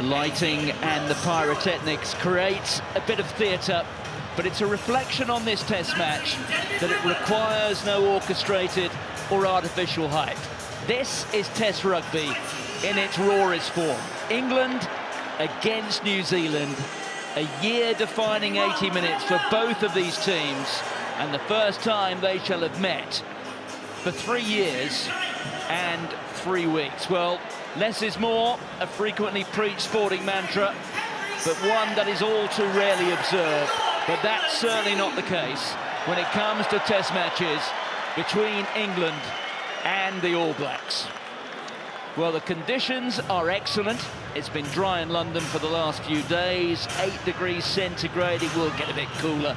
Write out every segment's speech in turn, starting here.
The lighting and the pyrotechnics creates a bit of theatre, but it's a reflection on this test match that it requires no orchestrated or artificial hype. This is Test rugby in its rawest form. England against New Zealand, a year-defining 80 minutes for both of these teams, and the first time they shall have met for 3 years and 3 weeks. Well, less is more, a frequently preached sporting mantra, but one that is all too rarely observed. But that's certainly not the case when it comes to test matches between England and the All Blacks. Well, the conditions are excellent. It's been dry in London for the last few days, 8 degrees centigrade. It will get a bit cooler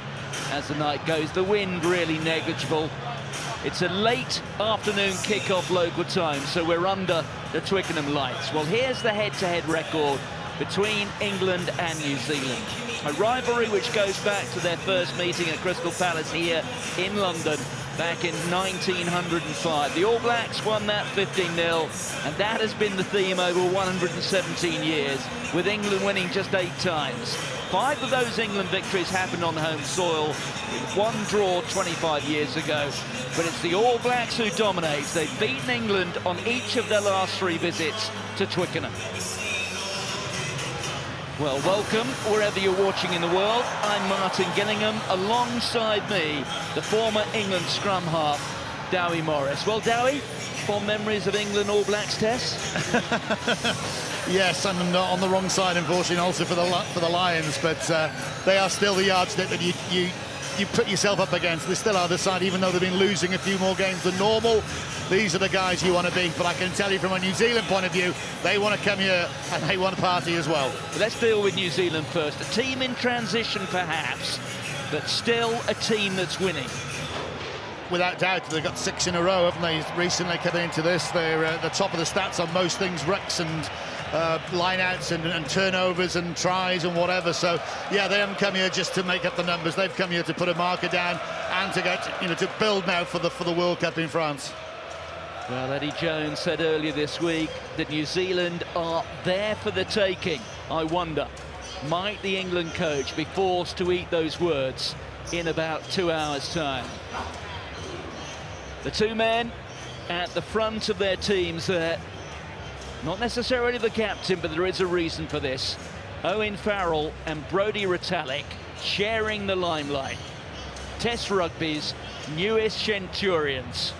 as the night goes. The wind really negligible. It's a late afternoon kick-off local time, so we're under the Twickenham lights. Well, here's the head-to-head record between England and New Zealand. A rivalry which goes back to their first meeting at Crystal Palace here in London back in 1905. The All Blacks won that 15-0, and that has been the theme over 117 years, with England winning just 8 times. 5 of those England victories happened on home soil, with 1 draw 25 years ago. But it's the All Blacks who dominate. They've beaten England on each of their last 3 visits to Twickenham. Well, welcome wherever you're watching in the world. I'm Martin Gillingham. Alongside me, the former England scrum half, Dowie Morris. Well, Dowie, fond memories of England All Blacks test? Yes, I'm on the wrong side, unfortunately, also for the Lions, but they are still the yardstick that you put yourself up against. They still are the side, even though they've been losing a few more games than normal. These are the guys you want to beat, but I can tell you from a New Zealand point of view, they want to come here and they want to party as well. Let's deal with New Zealand first. A team in transition, perhaps, but still a team that's winning. Without doubt, they've got 6 in a row, haven't they, recently coming into this. They're at the top of the stats on most things, rucks and line-outs and turnovers and tries and whatever. So, yeah, they haven't come here just to make up the numbers. They've come here to put a marker down and to get, to build now for the World Cup in France. Well, Eddie Jones said earlier this week that New Zealand are there for the taking. I wonder, might the England coach be forced to eat those words in about 2 hours' time? The 2 men at the front of their teams there, not necessarily the captain, but there is a reason for this. Owen Farrell and Brodie Retallick sharing the limelight. Test rugby's newest centurions.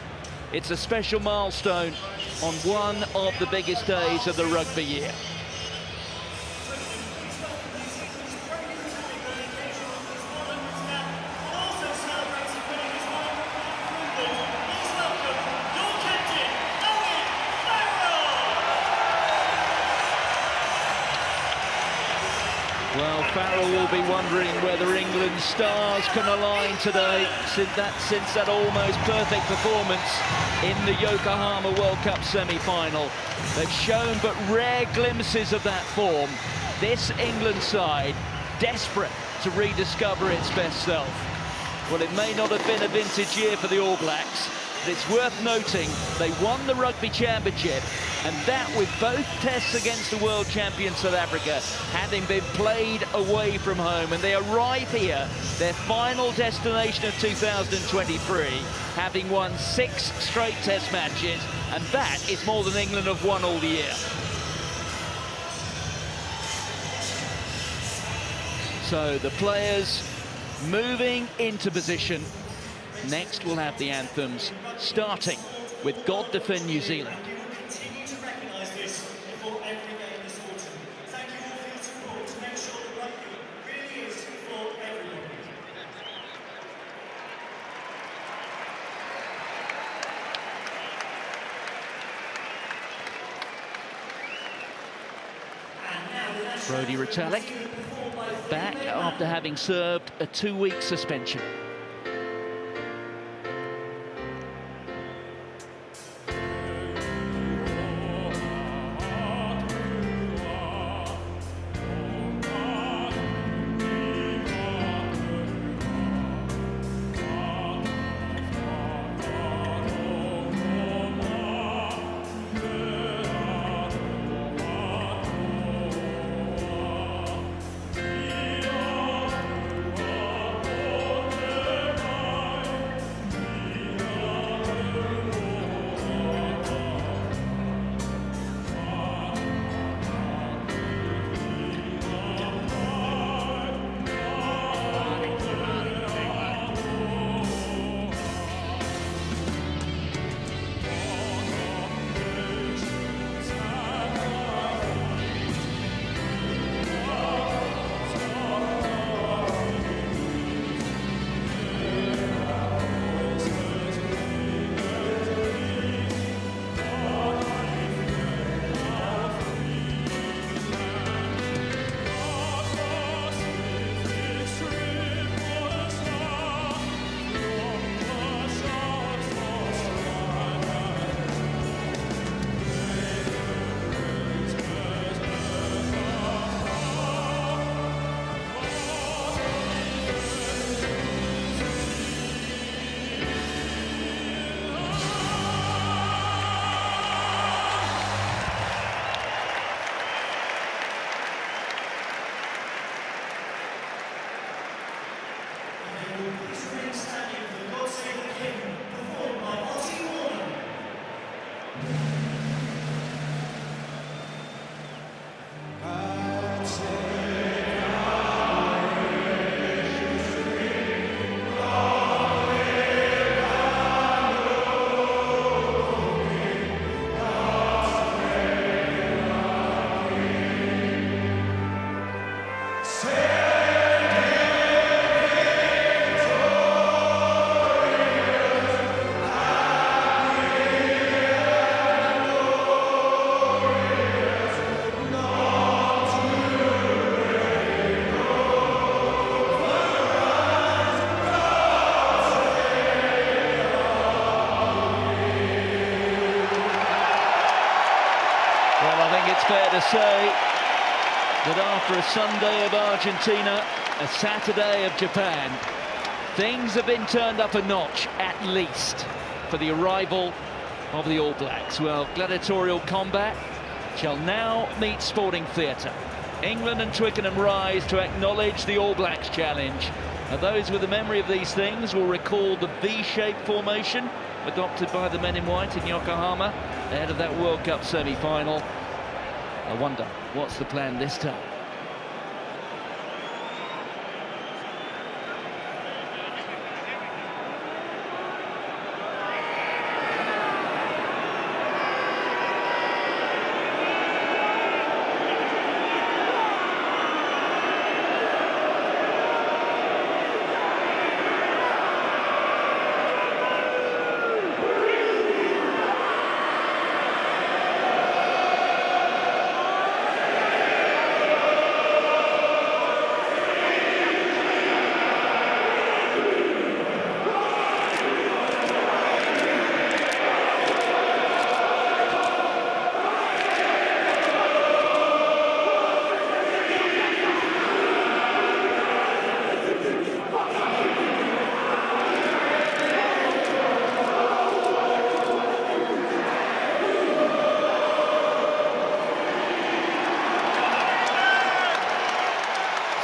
It's a special milestone on one of the biggest days of the rugby year. Well, Farrell will be wondering whether England's stars can align today since that almost perfect performance in the Yokohama World Cup semi-final. They've shown but rare glimpses of that form. This England side, desperate to rediscover its best self. Well, it may not have been a vintage year for the All Blacks, but it's worth noting they won the Rugby Championship, and that with both tests against the world champion South Africa having been played away from home, and they arrive here, their final destination of 2023, having won 6 straight test matches, and that is more than England have won all year. So the players moving into position. Next we'll have the anthems, starting with God Defend New Zealand. Brodie Retallick back after having served a 2-week suspension. it's fair to say that after a Sunday of Argentina, a Saturday of Japan, things have been turned up a notch, at least, for the arrival of the All Blacks. Well, gladiatorial combat shall now meet sporting theatre. England and Twickenham rise to acknowledge the All Blacks challenge. And those with a memory of these things will recall the V-shaped formation adopted by the men in white in Yokohama ahead of that World Cup semi-final. I wonder, what's the plan this time?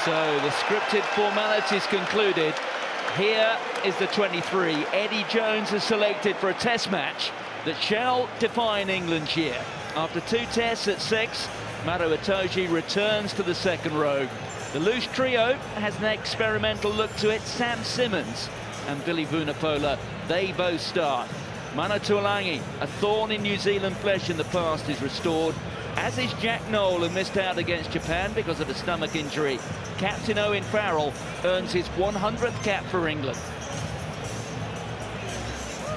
So the scripted formalities concluded. Here is the 23. Eddie Jones is selected for a test match that shall define England's year. After 2 tests at 6, Maro Itoje returns to the second row. The loose trio has an experimental look to it. Sam Simmons and Billy Vunipola, they both start. Mana Tuolangi, a thorn in New Zealand flesh in the past, is restored, as is Jack Noel, who missed out against Japan because of a stomach injury. Captain Owen Farrell earns his 100th cap for England.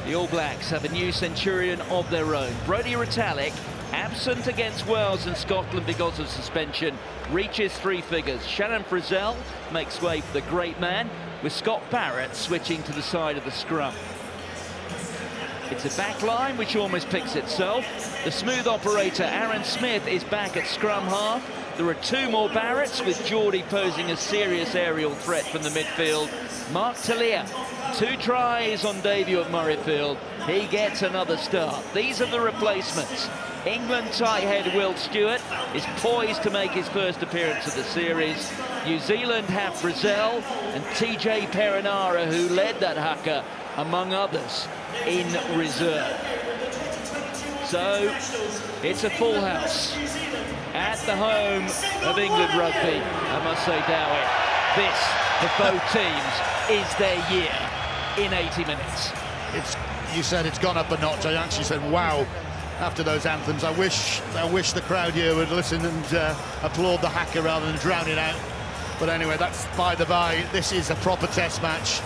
The All Blacks have a new centurion of their own. Brodie Retallick, absent against Wales and Scotland because of suspension, reaches 3 figures. Shannon Frizzell makes way for the great man, with Scott Barrett switching to the side of the scrum. It's a back line which almost picks itself. The smooth operator Aaron Smith is back at scrum half. There are 2 more Barretts, with Geordie posing a serious aerial threat from the midfield. Mark Talia, 2 tries on debut at Murrayfield. He gets another start. These are the replacements. England tight head Will Stewart is poised to make his first appearance of the series. New Zealand have Frizzell and TJ Perinara, who led that haka, among others, in reserve. So it's a full house at the home of England rugby. I must say, Dowie, this, for both teams, is their year in 80 minutes. You said it's gone up a notch. I actually said, wow, after those anthems. I wish the crowd here would listen and applaud the haka rather than drown it out. But anyway, that's by the by. This is a proper test match.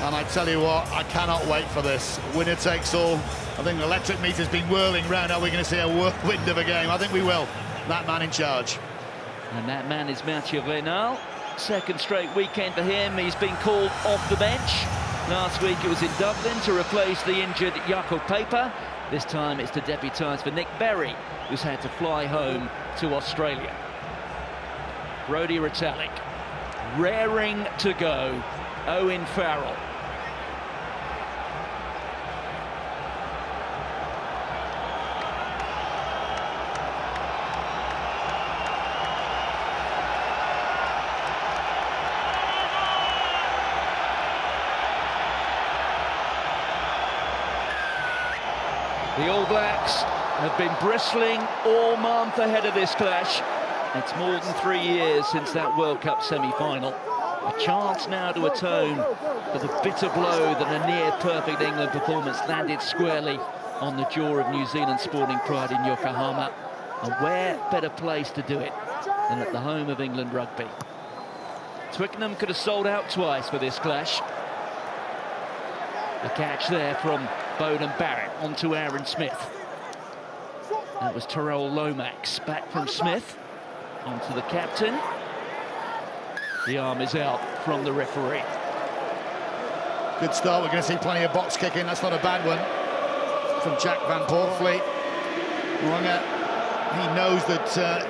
And I tell you what, I cannot wait for this. Winner takes all. I think the electric meter's been whirling round. Are we going to see a whirlwind of a game? I think we will. That man in charge. And that man is Mathieu Reynal. Second straight weekend for him. He's been called off the bench. Last week it was in Dublin to replace the injured Jakob Paper. This time it's to deputise for Nick Berry, who's had to fly home to Australia. Brodie Retallick, raring to go. Owen Farrell. The All Blacks have been bristling all month ahead of this clash. It's more than 3 years since that World Cup semi-final. A chance now to atone for the bitter blow that a near-perfect England performance landed squarely on the jaw of New Zealand sporting pride in Yokohama. And where better place to do it than at the home of England rugby? Twickenham could have sold out twice for this clash. The catch there from Bowden Barrett onto Aaron Smith. That was Terrell Lomax, back from Smith onto the captain. The arm is out from the referee. Good start. We're going to see plenty of box kicking. That's not a bad one from Jack Van Poortvliet. Wonga he knows that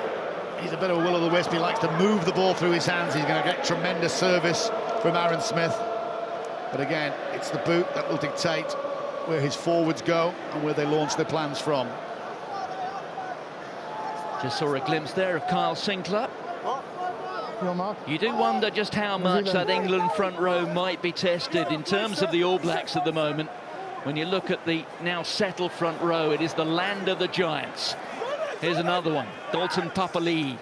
he's a bit of a will-o'-the-wisp. He likes to move the ball through his hands. He's going to get tremendous service from Aaron Smith. But again, it's the boot that will dictate where his forwards go and where they launch their plans from. Just saw a glimpse there of Kyle Sinclair. You do wonder just how much that England front row might be tested in terms of the All Blacks at the moment. When you look at the now settled front row, it is the land of the giants. Here's another one, Dalton Papali'i,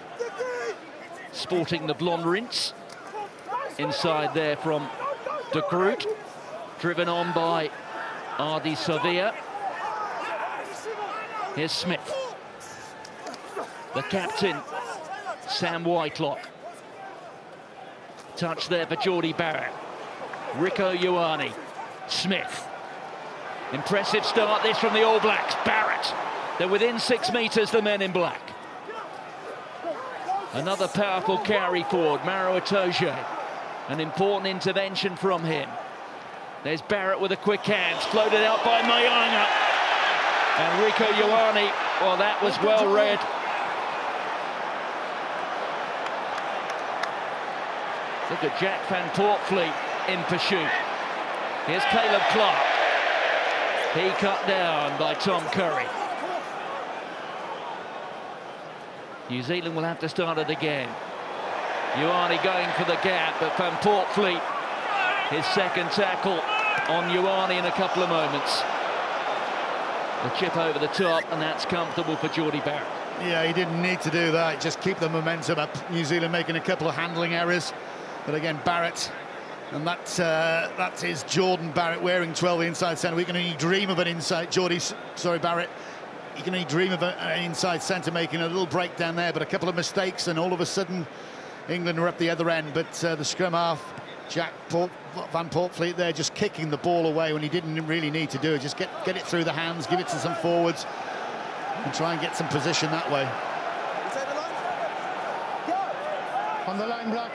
sporting the blonde rinse. Inside there from De Groot, driven on by Ardi Savia. Here's Smith. The captain, Sam Whitelock. Touch there for Geordie Barrett. Rico Ioane. Smith. Impressive start this from the All Blacks. Barrett. They're within 6 metres, the men in black. Another powerful carry forward, Maro Itoje. An important intervention from him. There's Barrett with a quick hands, floated out by Mayanga. And Rico Ioane, well, that was well read. Look at Jack van Poortvliet in pursuit. Here's Caleb Clark. He cut down by Tom Curry. New Zealand will have to start it again. Ioane going for the gap, but Van Poortvliet, his second tackle on Ioane in a couple of moments. The chip over the top, and that's comfortable for Geordie Barrett. Yeah, he didn't need to do that. Just keep the momentum up. New Zealand making a couple of handling errors. But again, Barrett, and that is Jordan Barrett wearing 12 inside centre. We can only dream of an inside, Barrett. You can only dream of an inside centre making a little breakdown there, but a couple of mistakes, and all of a sudden, England are up the other end. But the scrum half, Van Poortvliet there, just kicking the ball away when he didn't really need to do it. Just get it through the hands, give it to some forwards, and try and get some position that way. On the line, Black.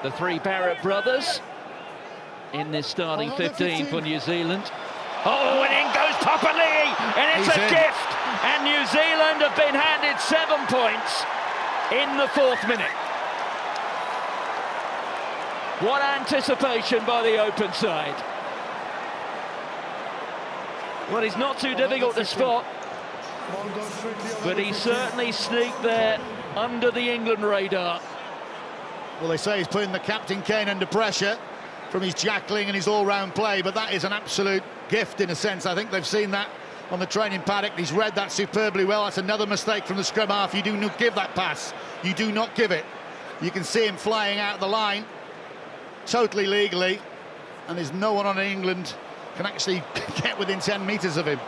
The three Barrett brothers in this starting 15 for New Zealand. Oh, and in goes Papali'i, and it's a gift. And New Zealand have been handed 7 points in the 4th minute. What anticipation by the open side. Well, he's not too difficult to spot, but he certainly sneaked there under the England radar. Well, they say he's putting the captain Kane under pressure from his jackling and his all-round play, but that is an absolute gift in a sense. I think they've seen that on the training paddock. He's read that superbly well. That's another mistake from the scrum half. You do not give that pass. You do not give it. You can see him flying out the line totally legally, and there's no one on England can actually get within 10 metres of him.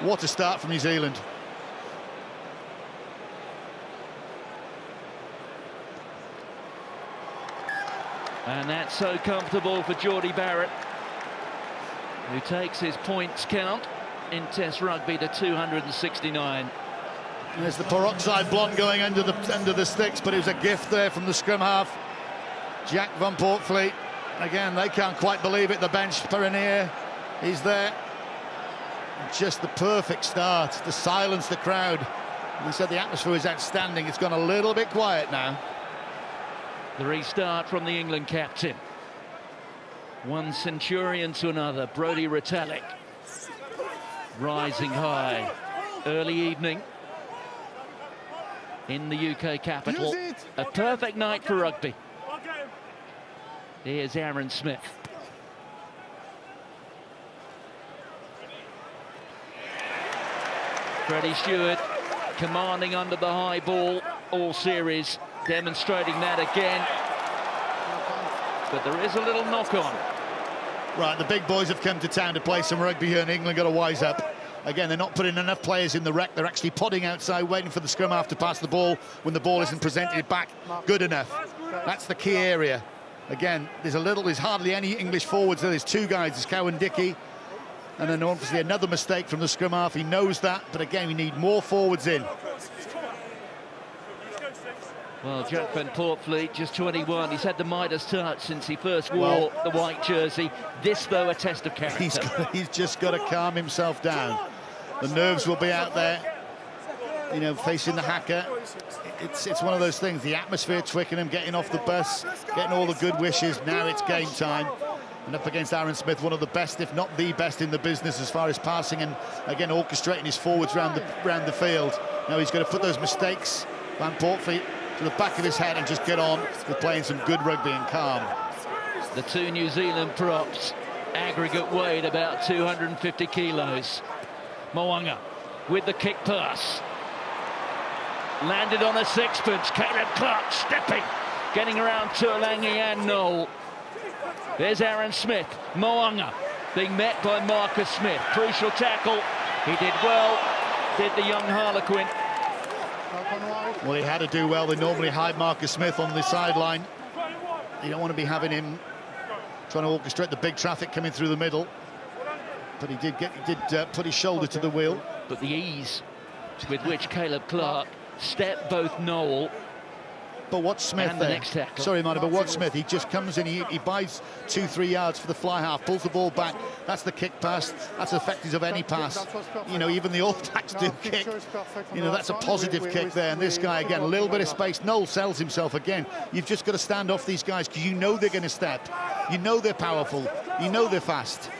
What a start from New Zealand. And that's so comfortable for Geordie Barrett, who takes his points count in Test rugby to 269. There's the peroxide blonde going under the sticks, but it was a gift there from the scrum half. Jack van Poortvliet, again, they can't quite believe it. The bench, Perrinier, he's there. Just the perfect start to silence the crowd. We said the atmosphere was outstanding. It's gone a little bit quiet now. The restart from the England captain. One centurion to another, Brodie Retallick. Rising high. Early evening in the UK capital. A perfect night for rugby. Here's Aaron Smith. Freddie Stewart commanding under the high ball all series, demonstrating that again. But there is a little knock-on. Right, the big boys have come to town to play some rugby here, and England got to wise up. Again, they're not putting enough players in the wreck. They're actually podding outside, waiting for the scrum half to pass the ball when the ball isn't presented back good enough. That's the key area. Again, there's hardly any English forwards there. There's 2 guys, there's Cowan Dickey, and then obviously another mistake from the scrum half. He knows that, but again, we need more forwards in. Well, Jack van Poortvliet, just 21. He's had the Midas touch since he first wore the white jersey. This, though, a test of character. He's just got to calm himself down. The nerves will be out there. you know, facing the hacker. It's one of those things. The atmosphere, Twickenham getting off the bus, getting all the good wishes. Now it's game time. And up against Aaron Smith, one of the best, if not the best in the business as far as passing and, again, orchestrating his forwards round the field. Now he's got to put those mistakes, Van Portfeet, to the back of his head and just get on with playing some good rugby and calm. The two New Zealand props, aggregate weight about 250 kilos. Mo'unga with the kick pass. Landed on a sixpence. Caleb Clark stepping, getting around Tuolangi and Noel. There's Aaron Smith. Mo'unga being met by Marcus Smith. Crucial tackle. He did well, did the young Harlequin. Well, he had to do well. They normally hide Marcus Smith on the sideline. You don't want to be having him trying to orchestrate the big traffic coming through the middle. But he did put his shoulder to the wheel. But the ease with which Caleb Clark stepped both Noel but what's Smith and the there? next tackle. Sorry, Marty, but what's Smith? He just comes in, he buys 2-3 yards for the fly half, pulls the ball back. That's the kick pass. That's effective of any pass. You know, even the All Blacks do kick. You know, that's a positive kick there. And this guy, again, a little bit of space. Noel sells himself again. You've just got to stand off these guys because you know they're going to step. You know they're powerful. You know they're fast.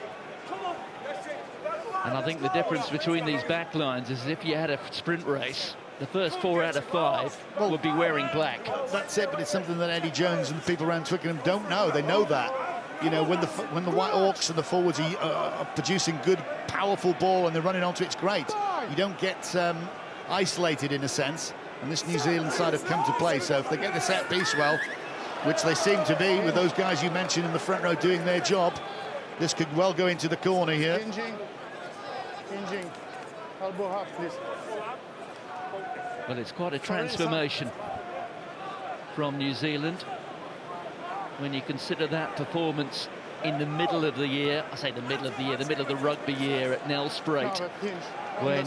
And I think the difference between these back lines is if you had a sprint race, the first 4 out of 5 would be wearing black. That's it, but it's something that Eddie Jones and the people around Twickenham don't know. They know that. You know, when the White Hawks and the forwards are producing good, powerful ball and they're running onto it, it's great. You don't get isolated in a sense. And this New Zealand side have come to play. So if they get the set piece well, which they seem to be with those guys you mentioned in the front row doing their job, this could well go into the corner here. Hinging. Elbow half, please. Well, it's quite a transformation from New Zealand when you consider that performance in the middle of the year. I say the middle of the year, the middle of the rugby year at Nelspruit, when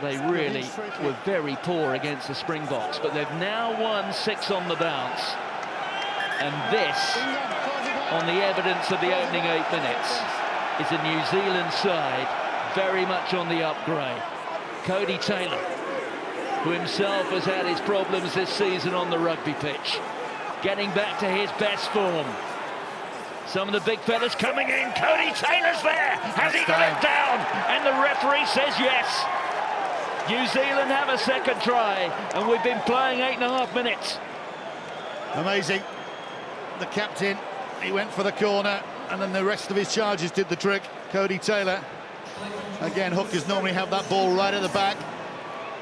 they really were very poor against the Springboks. But they've now won 6 on the bounce. And this, on the evidence of the opening 8 minutes, is a New Zealand side very much on the upgrade. Cody Taylor, who himself has had his problems this season on the rugby pitch, getting back to his best form. Some of the big fellas coming in. Cody Taylor's there. Has he got it down? And the referee says yes. New Zealand have a second try, and we've been playing 8.5 minutes. Amazing. The captain, he went for the corner, and then the rest of his charges did the trick. Cody Taylor. Again, hookers normally have that ball right at the back.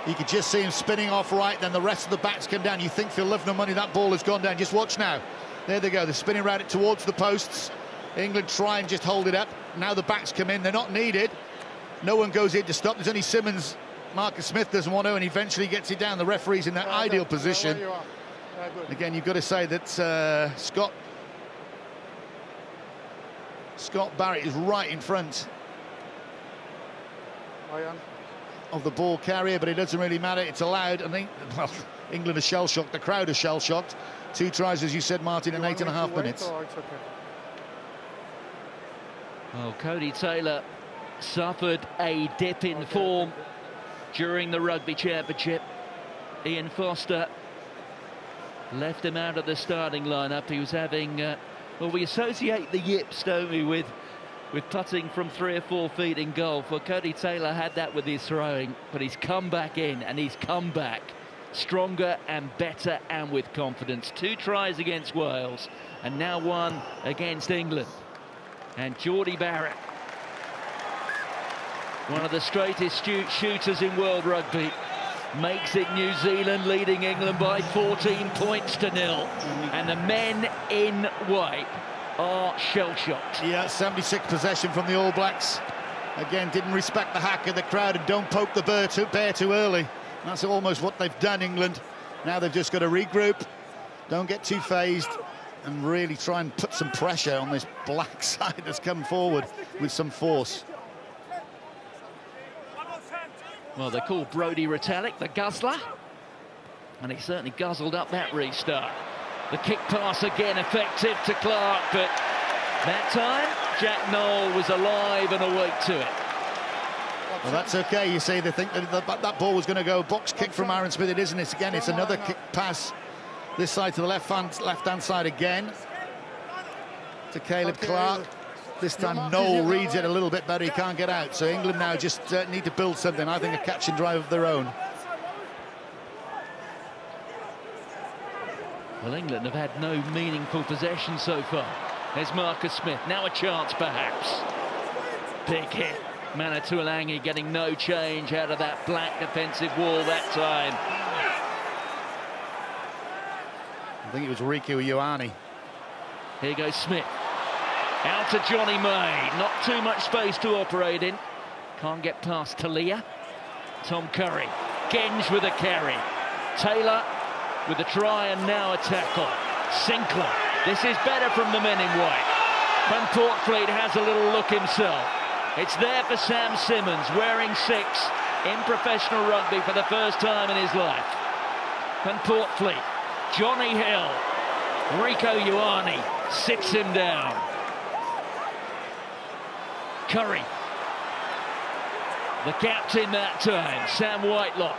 You could just see him spinning off right, then the rest of the backs come down. You think Phil Love no money, that ball has gone down. Just watch now. There they go, they're spinning around it towards the posts. England try and just hold it up. Now the backs come in, they're not needed. No one goes in to stop. There's only Simmons. Marcus Smith doesn't want to, and eventually gets it down. The referee's in that ideal position. Again, you've got to say that Scott Barrett is right in front of the ball carrier, but it doesn't really matter. It's allowed. I think, well, England are shell-shocked. The crowd are shell-shocked. 2 tries, as you said, Martin, in 8.5 minutes. Well, Cody Taylor suffered a dip in form during the Rugby Championship. Ian Foster left him out of the starting lineup. He was having, well, we associate the yips, don't we, with putting from 3 or 4 feet in goal. Well, Cody Taylor had that with his throwing, but he's come back in, and he's come back stronger and better and with confidence. 2 tries against Wales, and now 1 against England. And Geordie Barrett, one of the straightest shooters in world rugby, makes it New Zealand leading England by 14 points to 0. And the men in white are shell-shocked. Yeah, 76 possession from the All Blacks. Again, didn't respect the hacker, the crowd, and don't poke the bear too early. That's almost what they've done, England. Now they've just got to regroup, don't get too phased, and really try and put some pressure on this black side that's come forward with some force. Well, they call Brodie Retallick the guzzler, and he certainly guzzled up that restart. The kick pass again effective to Clark, but that time Jack Noel was alive and awake to it. Well, that's okay. You say they think that ball was going to go box kick from Aaron Smith. It isn't. It's again. It's another kick pass this side to the left-hand side again to Caleb Clark. This time Noel reads it a little bit better. He can't get out. So England now just need to build something. I think a catch and drive of their own. Well, England have had no meaningful possession so far. There's Marcus Smith. Now a chance, perhaps. Big hit. Manatualangi getting no change out of that black defensive wall that time. I think it was Riku Ioane. Here goes Smith. Out to Johnny May. Not too much space to operate in. Can't get past Talia. Tom Curry. Genge with a carry. Taylor with a try and now a tackle. Sinclair. This is better from the men in white. Van Portfleet has a little look himself. It's there for Sam Simmons, wearing 6 in professional rugby for the first time in his life. Van Portfleet. Johnny Hill. Rico Ioane sits him down. Curry. The captain that time, Sam Whitelock.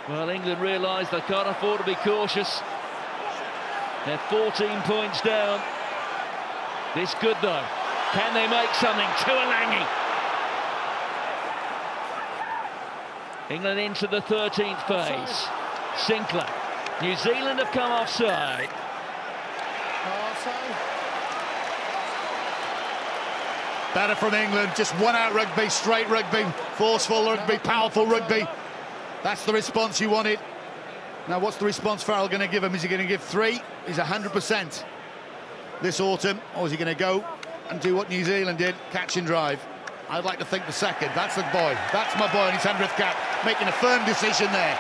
Well, England realise they can't afford to be cautious. They're 14 points down. This good, though. Can they make something? Tuolangi. England into the 13th phase. Sinclair. New Zealand have come offside. Better from England. Just one-out rugby, straight rugby, forceful rugby, powerful rugby. That's the response you wanted. Now, what's the response Farrell going to give him? Is he going to give 3? He's 100% this autumn. Or is he going to go and do what New Zealand did, catch and drive? I'd like to think the second. That's the boy. That's my boy in his 100th cap, making a firm decision there.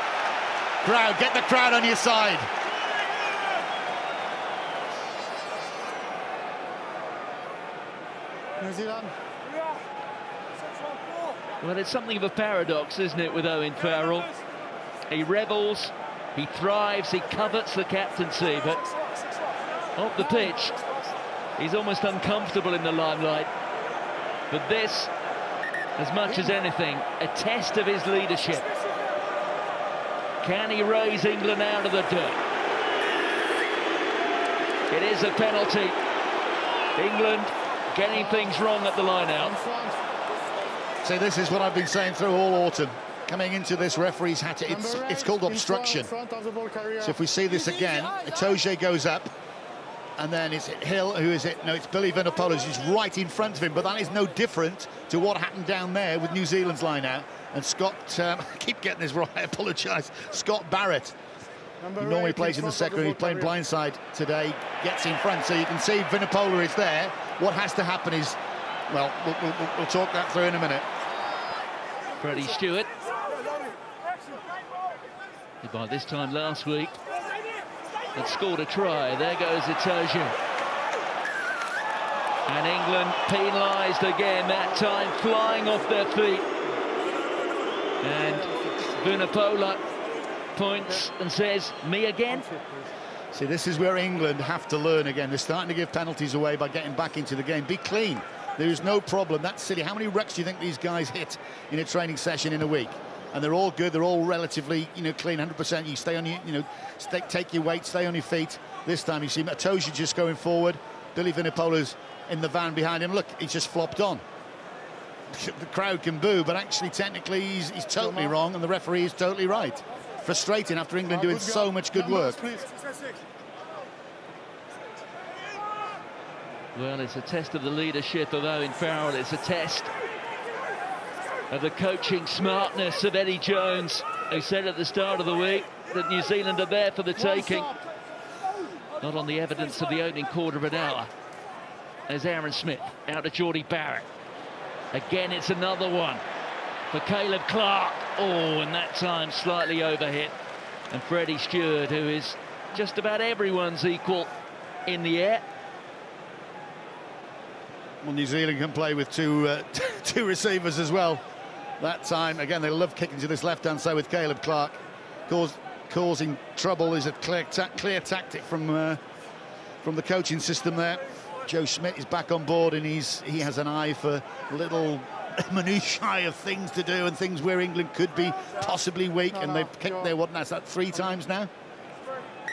Crowd, get the crowd on your side. New Zealand. Well, it's something of a paradox, isn't it, with Owen Farrell? He rebels, he thrives, he covets the captaincy, but off the pitch, he's almost uncomfortable in the limelight. But this, as much as anything, a test of his leadership. Can he raise England out of the dirt? It is a penalty. England getting things wrong at the line-out. So this is what I've been saying through all autumn. Coming into this, referee's had to, it's called obstruction. So if we see this again, Itoje goes up, and then is it Hill, who is it? No, it's Billy Vunipola, who's right in front of him, but that is no different to what happened down there with New Zealand's line out. And Scott, I keep getting this right, I apologise, Scott Barrett, who normally plays in the second, he's playing blindside today, gets in front. So you can see Vunipola is there. What has to happen is, well, we'll talk that through in a minute. Freddie Stewart, who by this time last week had scored a try. There goes Itoje. And England penalised again, that time flying off their feet. And Vunipola points and says, me again? See, this is where England have to learn again. They're starting to give penalties away by getting back into the game. Be clean. There is no problem. That's silly. How many reps do you think these guys hit in a training session in a week? And they're all good. They're all relatively, clean, 100%. You stay on your, take your weight, stay on your feet. This time you see Itoje just going forward. Billy Vunipola's in the van behind him. Look, he's just flopped on. The crowd can boo, but actually, technically, he's totally wrong, and the referee is totally right. Frustrating after England doing so much good work. Well, it's a test of the leadership of Owen Farrell. It's a test of the coaching smartness of Eddie Jones, who said at the start of the week that New Zealand are there for the taking. Not on the evidence of the opening quarter of an hour. There's Aaron Smith out to Geordie Barrett. Again, it's another one for Caleb Clark. Oh, and that time slightly overhit. And Freddie Stewart, who is just about everyone's equal in the air. Well, New Zealand can play with two receivers as well. That time, again, they love kicking to this left-hand side with Caleb Clark. Causing trouble is a clear tactic from the coaching system there. Joe Schmidt is back on board, and he has an eye for little minutiae of things to do and things where England could be possibly weak, and they've kicked their that's that 3 times now.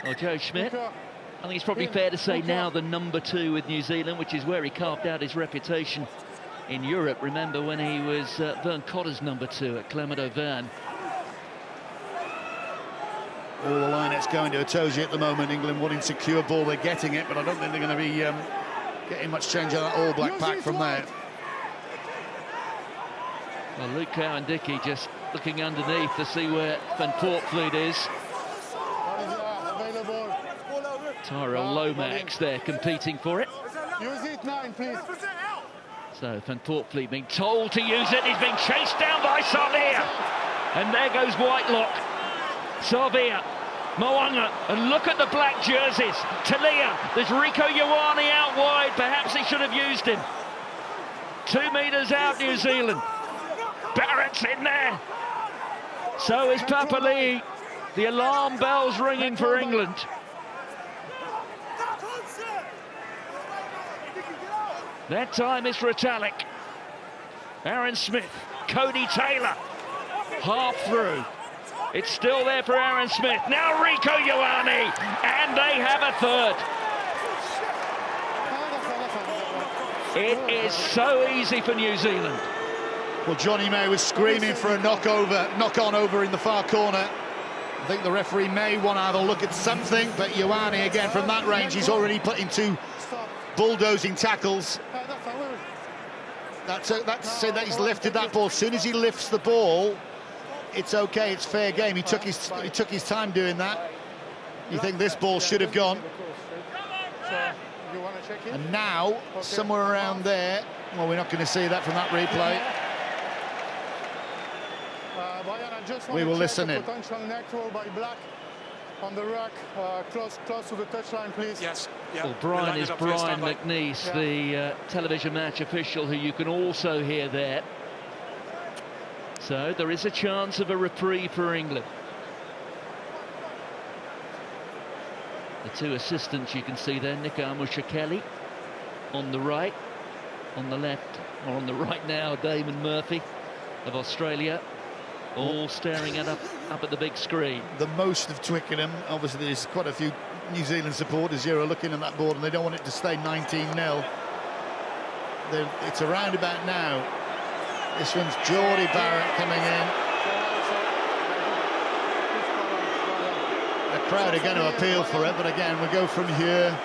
Well, Joe Schmidt, I think it's probably fair to say now the number 2 with New Zealand, which is where he carved out his reputation in Europe. Remember when he was Vern Cotter's number 2 at Clement Auvergne. All the lineouts going to Itoje at the moment. England wanting secure ball, they're getting it, but I don't think they're going to be getting much change on that All Black pack from there. Well, Luke Cowan-Dickie just looking underneath to see where Van Poortvliet is. Tyrell Lomax there competing for it. Use it 9, please. So Van Poortvliet being told to use it. He's being chased down by Sarvia. And there goes Whitelock. Sarvia, Moanga, and look at the black jerseys. Talia, there's Rico Ioane out wide. Perhaps he should have used him. 2 metres out, New Zealand. Barrett's in there. So is Papali'i. The alarm bell's ringing for England. That time is Retallick. Aaron Smith, Cody Taylor, half through. It's still there for Aaron Smith. Now Rico Ioane, and they have a third. It is so easy for New Zealand. Well, Johnny May was screaming for a knock-on over in the far corner. I think the referee may want to have a look at something, but Ioane, again, from that range, he's already put in 2 bulldozing tackles. That's saying that he's lifted that ball. As soon as he lifts the ball, it's okay, it's fair game. He took his time doing that. You think this ball should have gone. And now, somewhere around there, well, we're not going to see that from that replay. We will listen in. Potential neck roll by Black on the rack, close to the touchline, please. Yes. Yeah. Well, Brian is Brian McNeice, the television match official, who you can also hear there. So there is a chance of a reprieve for England. The 2 assistants you can see there, Nico Amushakeli on the right, on the left, or on the right now, Damon Murphy of Australia, all staring up at the big screen. The most of Twickenham, obviously there's quite a few New Zealand supporters here are looking at that board and they don't want it to stay 19-0. It's around about now. This one's Geordie Barrett coming in. The crowd are going to appeal for it, but again, we go from here.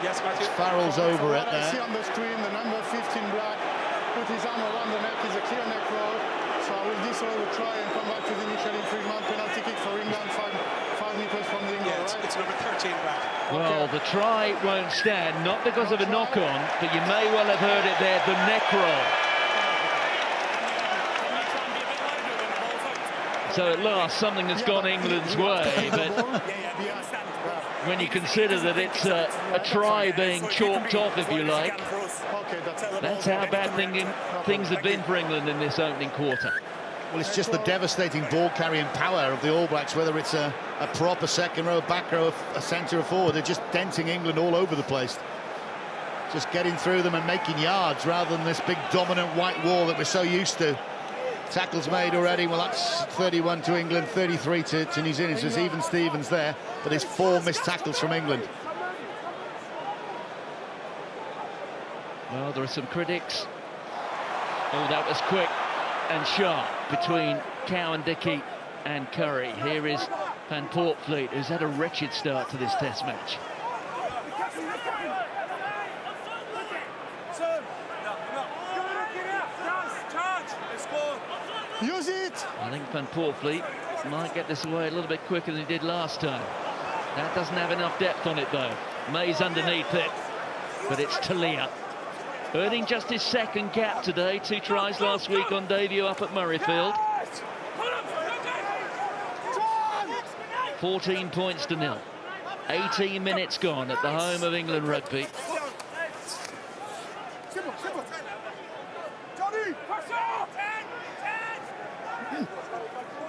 Yes, Matthew. Farrell's over it there. I see on the screen the number 15 Black put his arm around the neck. Is a clear neck roll. So I will disallow the try and come back to the initial infringement. Penalty kick for England, 5 meters from the England. Yeah, it's number 13 Black. Well, the try won't stand, not because of a knock-on, but you may well have heard it there, the neck roll. So at last, something has gone England's way, but when you consider that it's a try being chalked off, if you like, that's how bad things have been for England in this opening quarter. Well, it's just the devastating ball-carrying power of the All Blacks, whether it's a prop, a second row, a back row, a centre, or forward. They're just denting England all over the place. Just getting through them and making yards rather than this big dominant white wall that we're so used to. Tackles made already. Well, that's 31 to England, 33 to New Zealand. So there's even Stevens there, but there's 4 missed tackles from England. Well, there are some critics. Oh, that was quick and sharp between Cowan-Dickie and Curry. Here is Van Poortvliet, who's had a wretched start to this Test match. Use it! I think Van Poortvliet might get this away a little bit quicker than he did last time. That doesn't have enough depth on it, though. May's underneath it, but it's Talia. Earning just his 2nd cap today, 2 tries last week on debut up at Murrayfield. 14 points to 0. 18 minutes gone at the home of England rugby.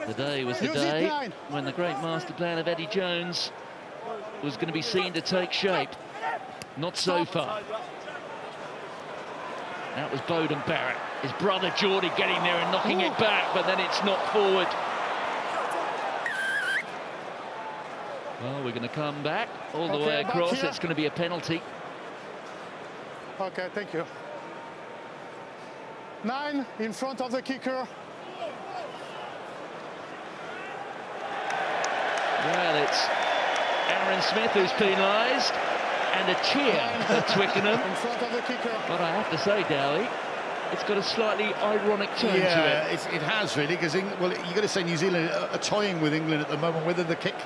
Today was the day when the great master plan of Eddie Jones was going to be seen to take shape. Not so far. That was Bowden Barrett. His brother Geordie getting there and knocking it back, but then it's knocked forward. Well, we're going to come back all the way across. It's going to be a penalty. Okay, thank you. 9 in front of the kicker. Well, it's Aaron Smith who's penalised, and a cheer for Twickenham. In front of the kicker. But I have to say, Dowie, it's got a slightly ironic tone to it. Yeah, it has really, because, well, you've got to say New Zealand are toying with England at the moment, whether the kick,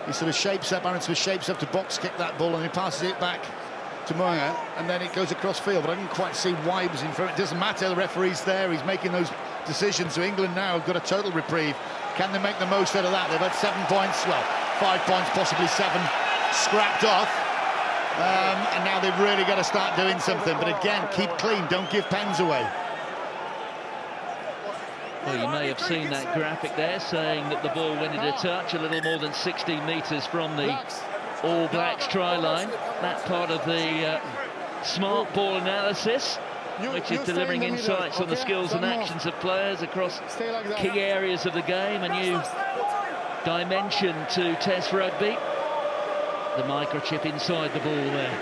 he sort of shapes up, Aaron Smith shapes up to box kick that ball, and he passes it back to Moanga, and then it goes across field, but I didn't quite see why he was in front. It doesn't matter, the referee's there, he's making those decisions, so England now have got a total reprieve. Can they make the most out of that? They've had 7 points, well, 5 points, possibly 7, scrapped off, and now they've really got to start doing something, but again, keep clean, don't give pens away. Well, you may have seen that graphic there saying that the ball went into touch a little more than 60 metres from the All Blacks try line. That part of the smart ball analysis, which is delivering insights on the skills and actions of players across key areas of the game, a new dimension to Test rugby. The microchip inside the ball there.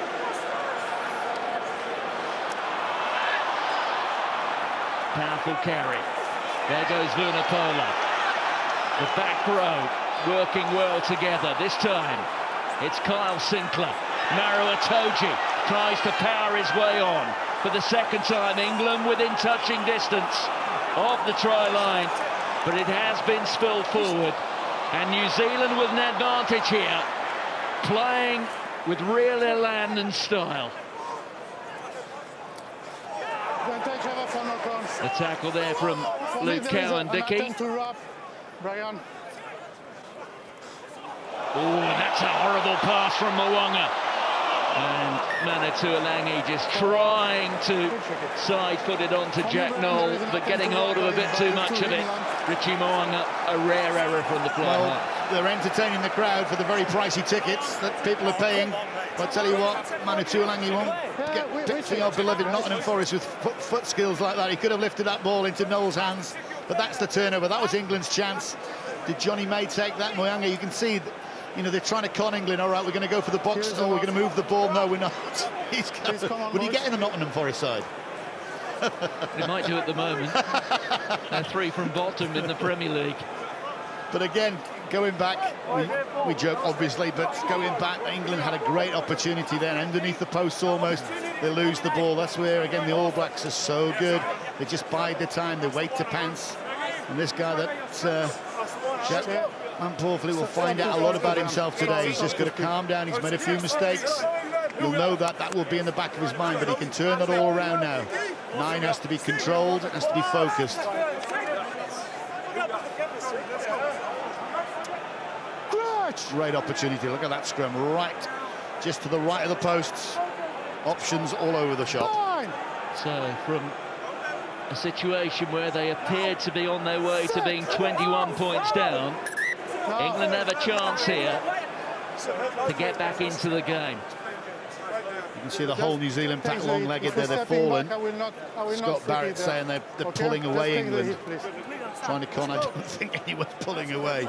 Powerful carry. There goes Vunipola. The back row working well together. This time it's Kyle Sinclair. Maro Itoje tries to power his way on. For the second time, England within touching distance of the try line, but it has been spilled forward. And New Zealand with an advantage here, playing with real elan and style. A tackle there from Luke Cowan, Dickey. Oh, that's a horrible pass from Moanga. And Manatualangi just trying to side-foot it onto Jack Knoll, but getting hold of a bit too much of it. Richie Moanga, a rare error from the fly half. They're entertaining the crowd for the very pricey tickets that people are paying. But I tell you what, Manatualangi won't get pitching our beloved Nottingham Forest with foot skills like that. He could have lifted that ball into Knoll's hands, but that's the turnover. That was England's chance. Did Johnny May take that? Moanga, you can see, you know, they're trying to con England. All right, we're going to go for the box. Oh, we're going to move the ball. No, we're not. Would he get in the Nottingham Forest side? He might do at the moment. They're 3 from bottom in the Premier League. But again, going back, we joke obviously, but going back, England had a great opportunity there underneath the posts almost. They lose the ball. That's where, again, the All Blacks are so good. They just bide the time. They wait to pounce. And this guy that Manporfley will find out a lot about himself today. He's just got to calm down. He's made a few mistakes. You'll know that will be in the back of his mind, but he can turn that all around now. 9 has to be controlled, has to be focused. Great opportunity. Look at that scrum, right just to the right of the posts. Options all over the shop. So from a situation where they appeared to be on their way to being 21 points down, England have a chance here to get back into the game. You can see the whole New Zealand pack long-legged there. They've fallen. Scott Barrett saying they're pulling away England. Trying to con. I don't think anyone's pulling away.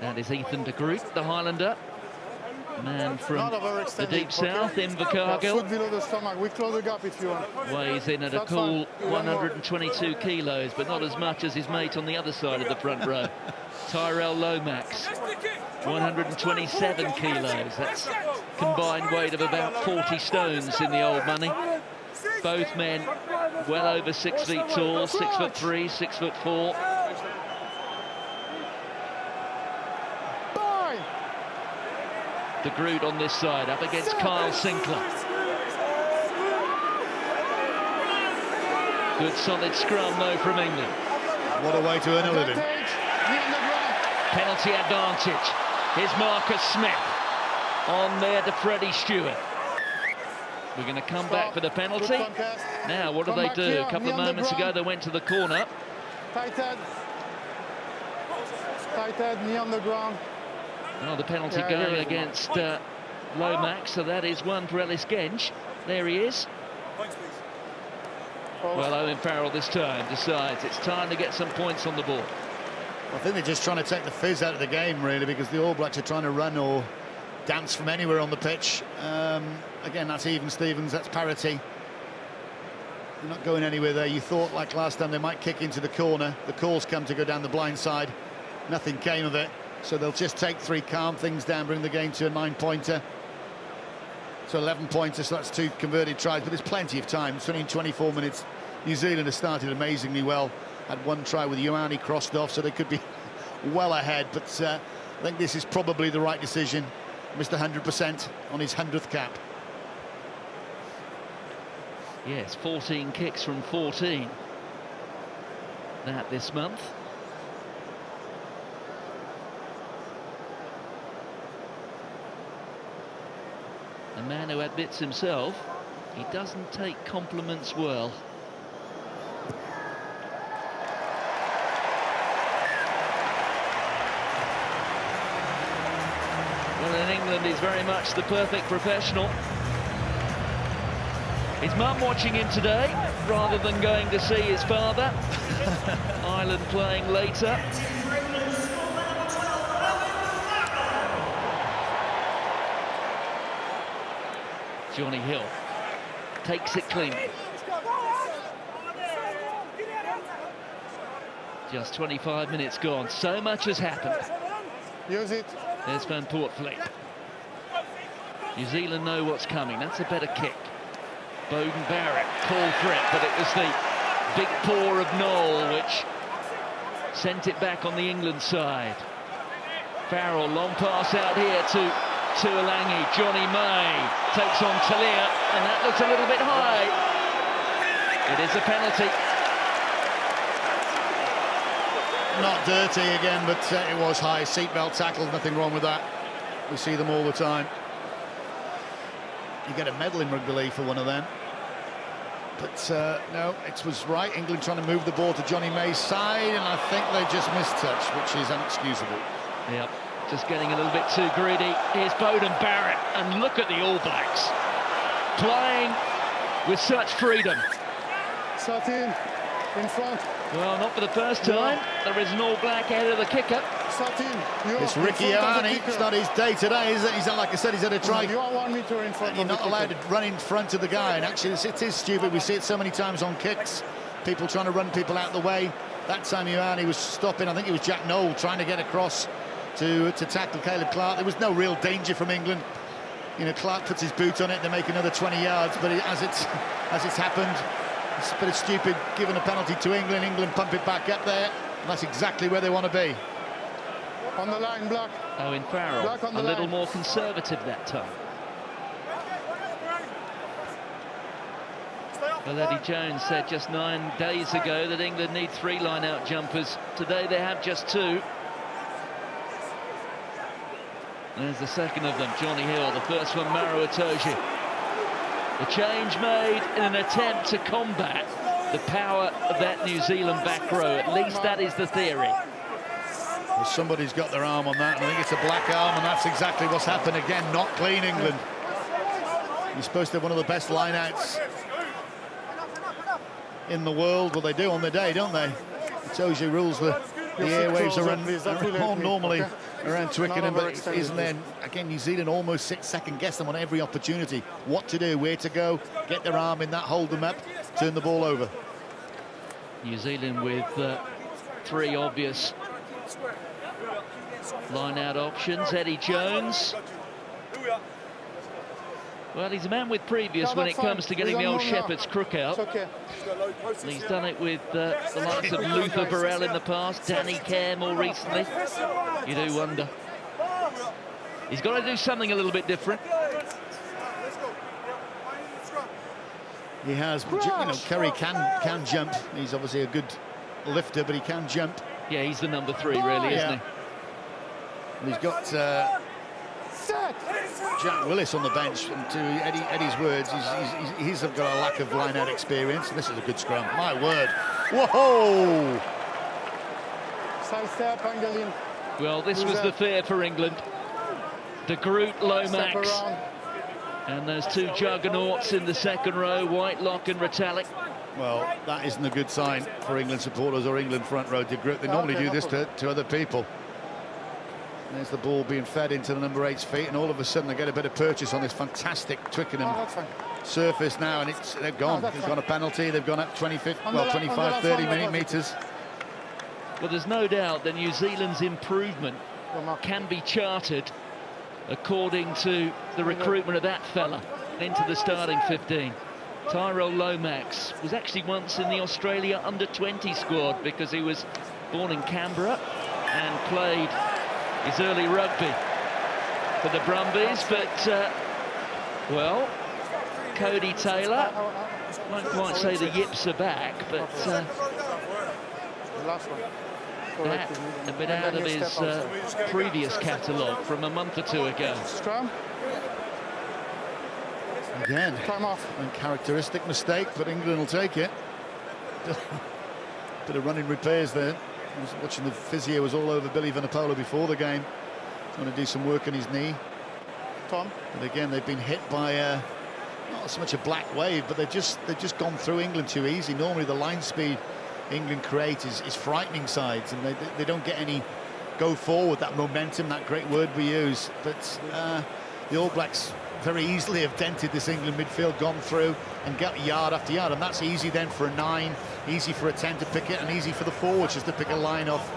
That is Ethan de Groot, the Highlander. Man from the deep south, Invercargill. Weighs in at a cool 122 kilos, but not as much as his mate on the other side of the front row. Tyrell Lomax, 127 kilos. That's combined weight of about 40 stones in the old money. Both men well over 6 feet tall, 6'3", 6'4". De Groot on this side, up against Kyle Sinclair. Good solid scrum though from England. What a way to earn a living. Penalty advantage. Here's Marcus Smith on there to Freddie Stewart. We're going to come back for the penalty. Now, what do they do? A couple of moments ago, they went to the corner. Tight head, knee on the ground. Well, the penalty going against Lomax, so that is one for Ellis Gench. There he is. Well, Owen Farrell this time decides it's time to get some points on the board. I think they're just trying to take the fizz out of the game, really, because the All Blacks are trying to run or dance from anywhere on the pitch. Again, that's even Stevens, that's parity. They're not going anywhere there. You thought, like last time, they might kick into the corner. The calls come to go down the blind side. Nothing came of it. So they'll just take three, calm things down, bring the game to a 9-pointer. So 11-pointer, so that's 2 converted tries, but there's plenty of time. It's only in 24 minutes. New Zealand has started amazingly well. Had 1 try with Ioane crossed off, so they could be well ahead. But I think this is probably the right decision. Mr. 100% on his 100th cap. Yes, 14 kicks from 14. That this month. A man who admits himself he doesn't take compliments well. Well, in England, he's very much the perfect professional. His mum watching him today, rather than going to see his father. Ireland playing later. Johnny Hill takes it clean. Just 25 minutes gone. So much has happened. Use it. There's Van Poortvliet. New Zealand know what's coming. That's a better kick. Bowden Barrett called for it, but it was the big paw of Noel which sent it back on the England side. Farrell, long pass out here to Tuolangi. Johnny May takes on Talia, and that looks a little bit high. It is a penalty. Not dirty again, but it was high. Seatbelt tackle, nothing wrong with that. We see them all the time. You get a medal in rugby league for one of them. But no, it was right. England trying to move the ball to Johnny May's side, and I think they just missed touch, which is unexcusable. Yep, just getting a little bit too greedy. Here's Bowden Barrett, and look at the All Blacks playing with such freedom. Satin in front. Well, not for the first time. There is an All Black ahead of the kicker. Satin, It's Ricky Ioane. It's not his day today, is it? He's like I said, he's had a try. You are 1 meter in front. You're not allowed to run in front of the guy, and actually it is stupid. We see it so many times on kicks, people trying to run people out of the way. That time Ioane was stopping. I think it was Jack Noel trying to get across to tackle Caleb Clark. There was no real danger from England. You know, Clark puts his boot on it, they make another 20 yards, but as it's happened, it's a bit of stupid giving a penalty to England. England pump it back up there, and that's exactly where they want to be. On the line, Black. Owen Farrell, a little more conservative that time. Well, Eddie Jones said just 9 days ago that England need 3 line-out jumpers. Today they have just 2. There's the second of them, Johnny Hill. The first one, Maro Itoje. The change made in an attempt to combat the power of that New Zealand back row. At least that is the theory. Well, somebody's got their arm on that, and I think it's a black arm, and that's exactly what's happened again. Not clean, England. You're supposed to have one of the best line-outs in the world. Well, they do on the day, don't they? Itoje rules the airwaves around normally around Twickenham, but isn't there? Again, New Zealand almost second-guess them on every opportunity. What to do, where to go, get their arm in that, hold them up, turn the ball over. New Zealand with 3 obvious line-out options. Eddie Jones. Well, he's a man with previous when it comes to getting the old shepherd's crook out. Okay. He's done it with the likes of Luther Burrell in the past, Danny Kerr more recently. You do wonder. He's got to do something a little bit different. He has, you know, Kerry can jump. He's obviously a good lifter, but he can jump. Yeah, he's the number 3, really, isn't he? And he's got Jack Willis on the bench, and to Eddie's words, he's got a lack of line-out experience. And this is a good scrum. My word! Whoa! Well, this was the fear for England. De Groot, Step Lomax, around. and those two juggernauts in the second row, Whitelock and Retallick. Well, that isn't a good sign for England supporters or England front row. De Groot, they normally do this to other people. And there's the ball being fed into the number 8's feet, and all of a sudden they get a bit of purchase on this fantastic Twickenham surface now, and they've gone. They've got a penalty. They've gone up 25, 30 metres. Well, there's no doubt that New Zealand's improvement can be charted according to the recruitment of that fella into the starting 15. Tyrell Lomax was actually once in the Australia under-20 squad because he was born in Canberra and played his early rugby for the Brumbies, but well, Cody Taylor, won't quite say the yips are back, but The last one. that a bit out of his previous catalogue from a month or two ago. Scrum. Again, Time off. uncharacteristic mistake, but England will take it. Bit of running repairs there. I was watching the physio, was all over Billy Vunipola before the game, trying to do some work on his knee. Tom. But again, they've been hit by not so much a black wave, but they've just gone through England too easy. Normally the line speed England create is frightening sides, and they don't get any go forward, that momentum, that great word we use. But the All Blacks very easily have dented this England midfield, gone through and got yard after yard, and that's easy then for a 9, easy for a 10 to pick it, and easy for the forwards just to pick a line off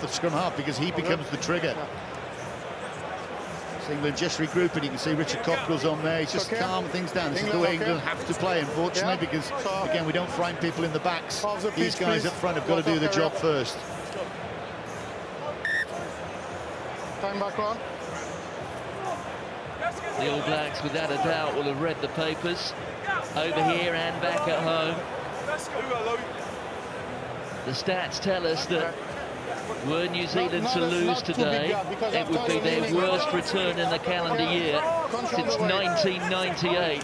the scrum half, because he becomes the trigger. So England just regrouping. You can see Richard Cockrell's on there. He's just calming things down. This is the way England have to play, unfortunately, because again, we don't frighten people in the backs. These guys up front have got to do the job first. Time back on. The All Blacks, without a doubt, will have read the papers over here and back at home. The stats tell us that were New Zealand to lose today, it would be their worst return in the calendar year since 1998.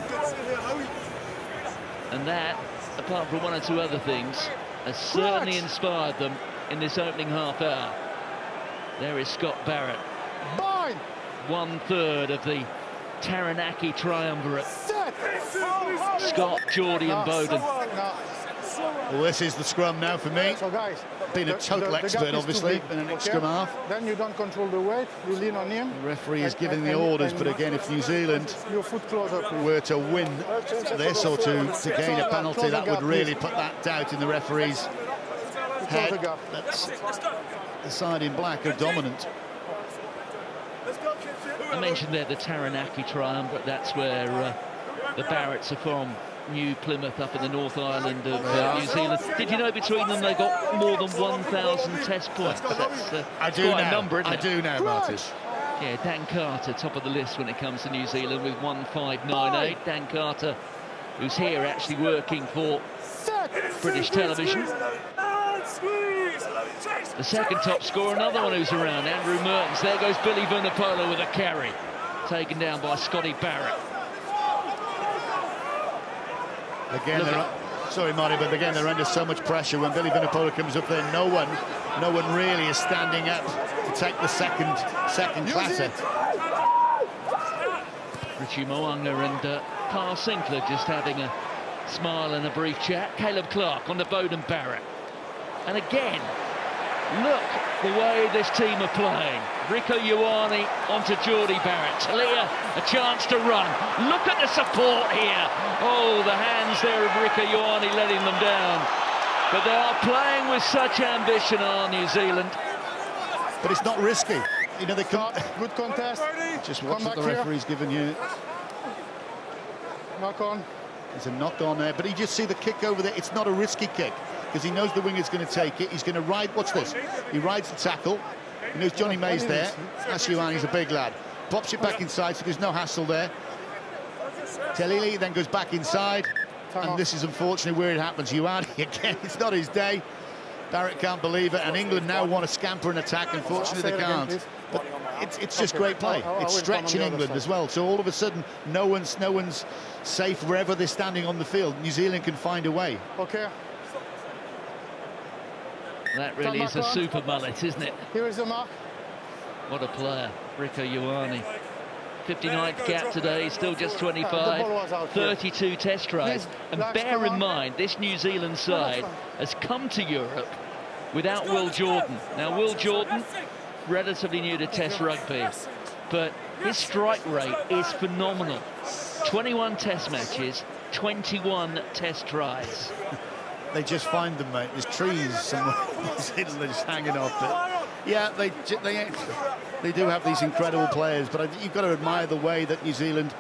And that, apart from one or two other things, has certainly inspired them in this opening half hour. There is Scott Barrett. 1/3 of the Taranaki triumvirate. Scott, Geordie and Bowden. Well, this is the scrum now for me. So guys, been a total expert, obviously, been an scrum half. Then you don't control the weight, you lean on him. The referee is giving the orders, but again, if New Zealand your foot closer, were to win this or to gain a penalty, that would really put that doubt in the referee's head. That's the side in black are dominant. I mentioned there the Taranaki triumvirate. That's where the Barretts are from. New Plymouth up in the North Island of New Zealand. Did you know between them they got more than 1,000 test points? That's quite a number, isn't it? I do know, Martin. Yeah, Dan Carter, top of the list when it comes to New Zealand with 1,598. Dan Carter, who's here actually working for British television. The second top scorer, another one who's around, Andrew Mertens. There goes Billy Vunipola with a carry, taken down by Scotty Barrett. Again, sorry, Marty, but again, they're under so much pressure. When Billy Vunipola comes up there, no one really is standing up to take the second clatter. Richie Mo'unga and Carl Sinclair just having a smile and a brief chat. Caleb Clark on the Bowden Barrett. And again, look the way this team are playing. Rieko Ioane onto Geordie Barrett. Talia, a chance to run. Look at the support here. Oh, the hands there of Rieko Ioane letting them down. But they are playing with such ambition, are New Zealand. But it's not risky. You know, they come... Good contest. Just watch what the referee's given you. Knock on. There's a knock on there, but you just see the kick over there. It's not a risky kick, because he knows the winger's going to take it. He's going to ride, watch this. He rides the tackle. He knows Johnny May's there. Ioane's a big lad. Pops it back inside, so there's no hassle there. Telili then goes back inside. And this is unfortunately where it happens. Ioane again, it's not his day. Barrett can't believe it, and England now want to scamper and attack. Unfortunately, they can't. But it's just great play. It's stretching England as well. So all of a sudden, no one's safe wherever they're standing on the field. New Zealand can find a way. Okay. That really is a super mullet, isn't it? Here is the mark. What a player, Rieko Ioane. 59th cap today, still just 25, 32 test tries. And bear in mind, this New Zealand side has come to Europe without Will Jordan. Now, Will Jordan, relatively new to test rugby, but his strike rate is phenomenal. 21 test matches, 21 test tries. They just find them, mate. There's trees somewhere. They're just hanging off. But yeah, they do have these incredible players, but you've got to admire the way that New Zealand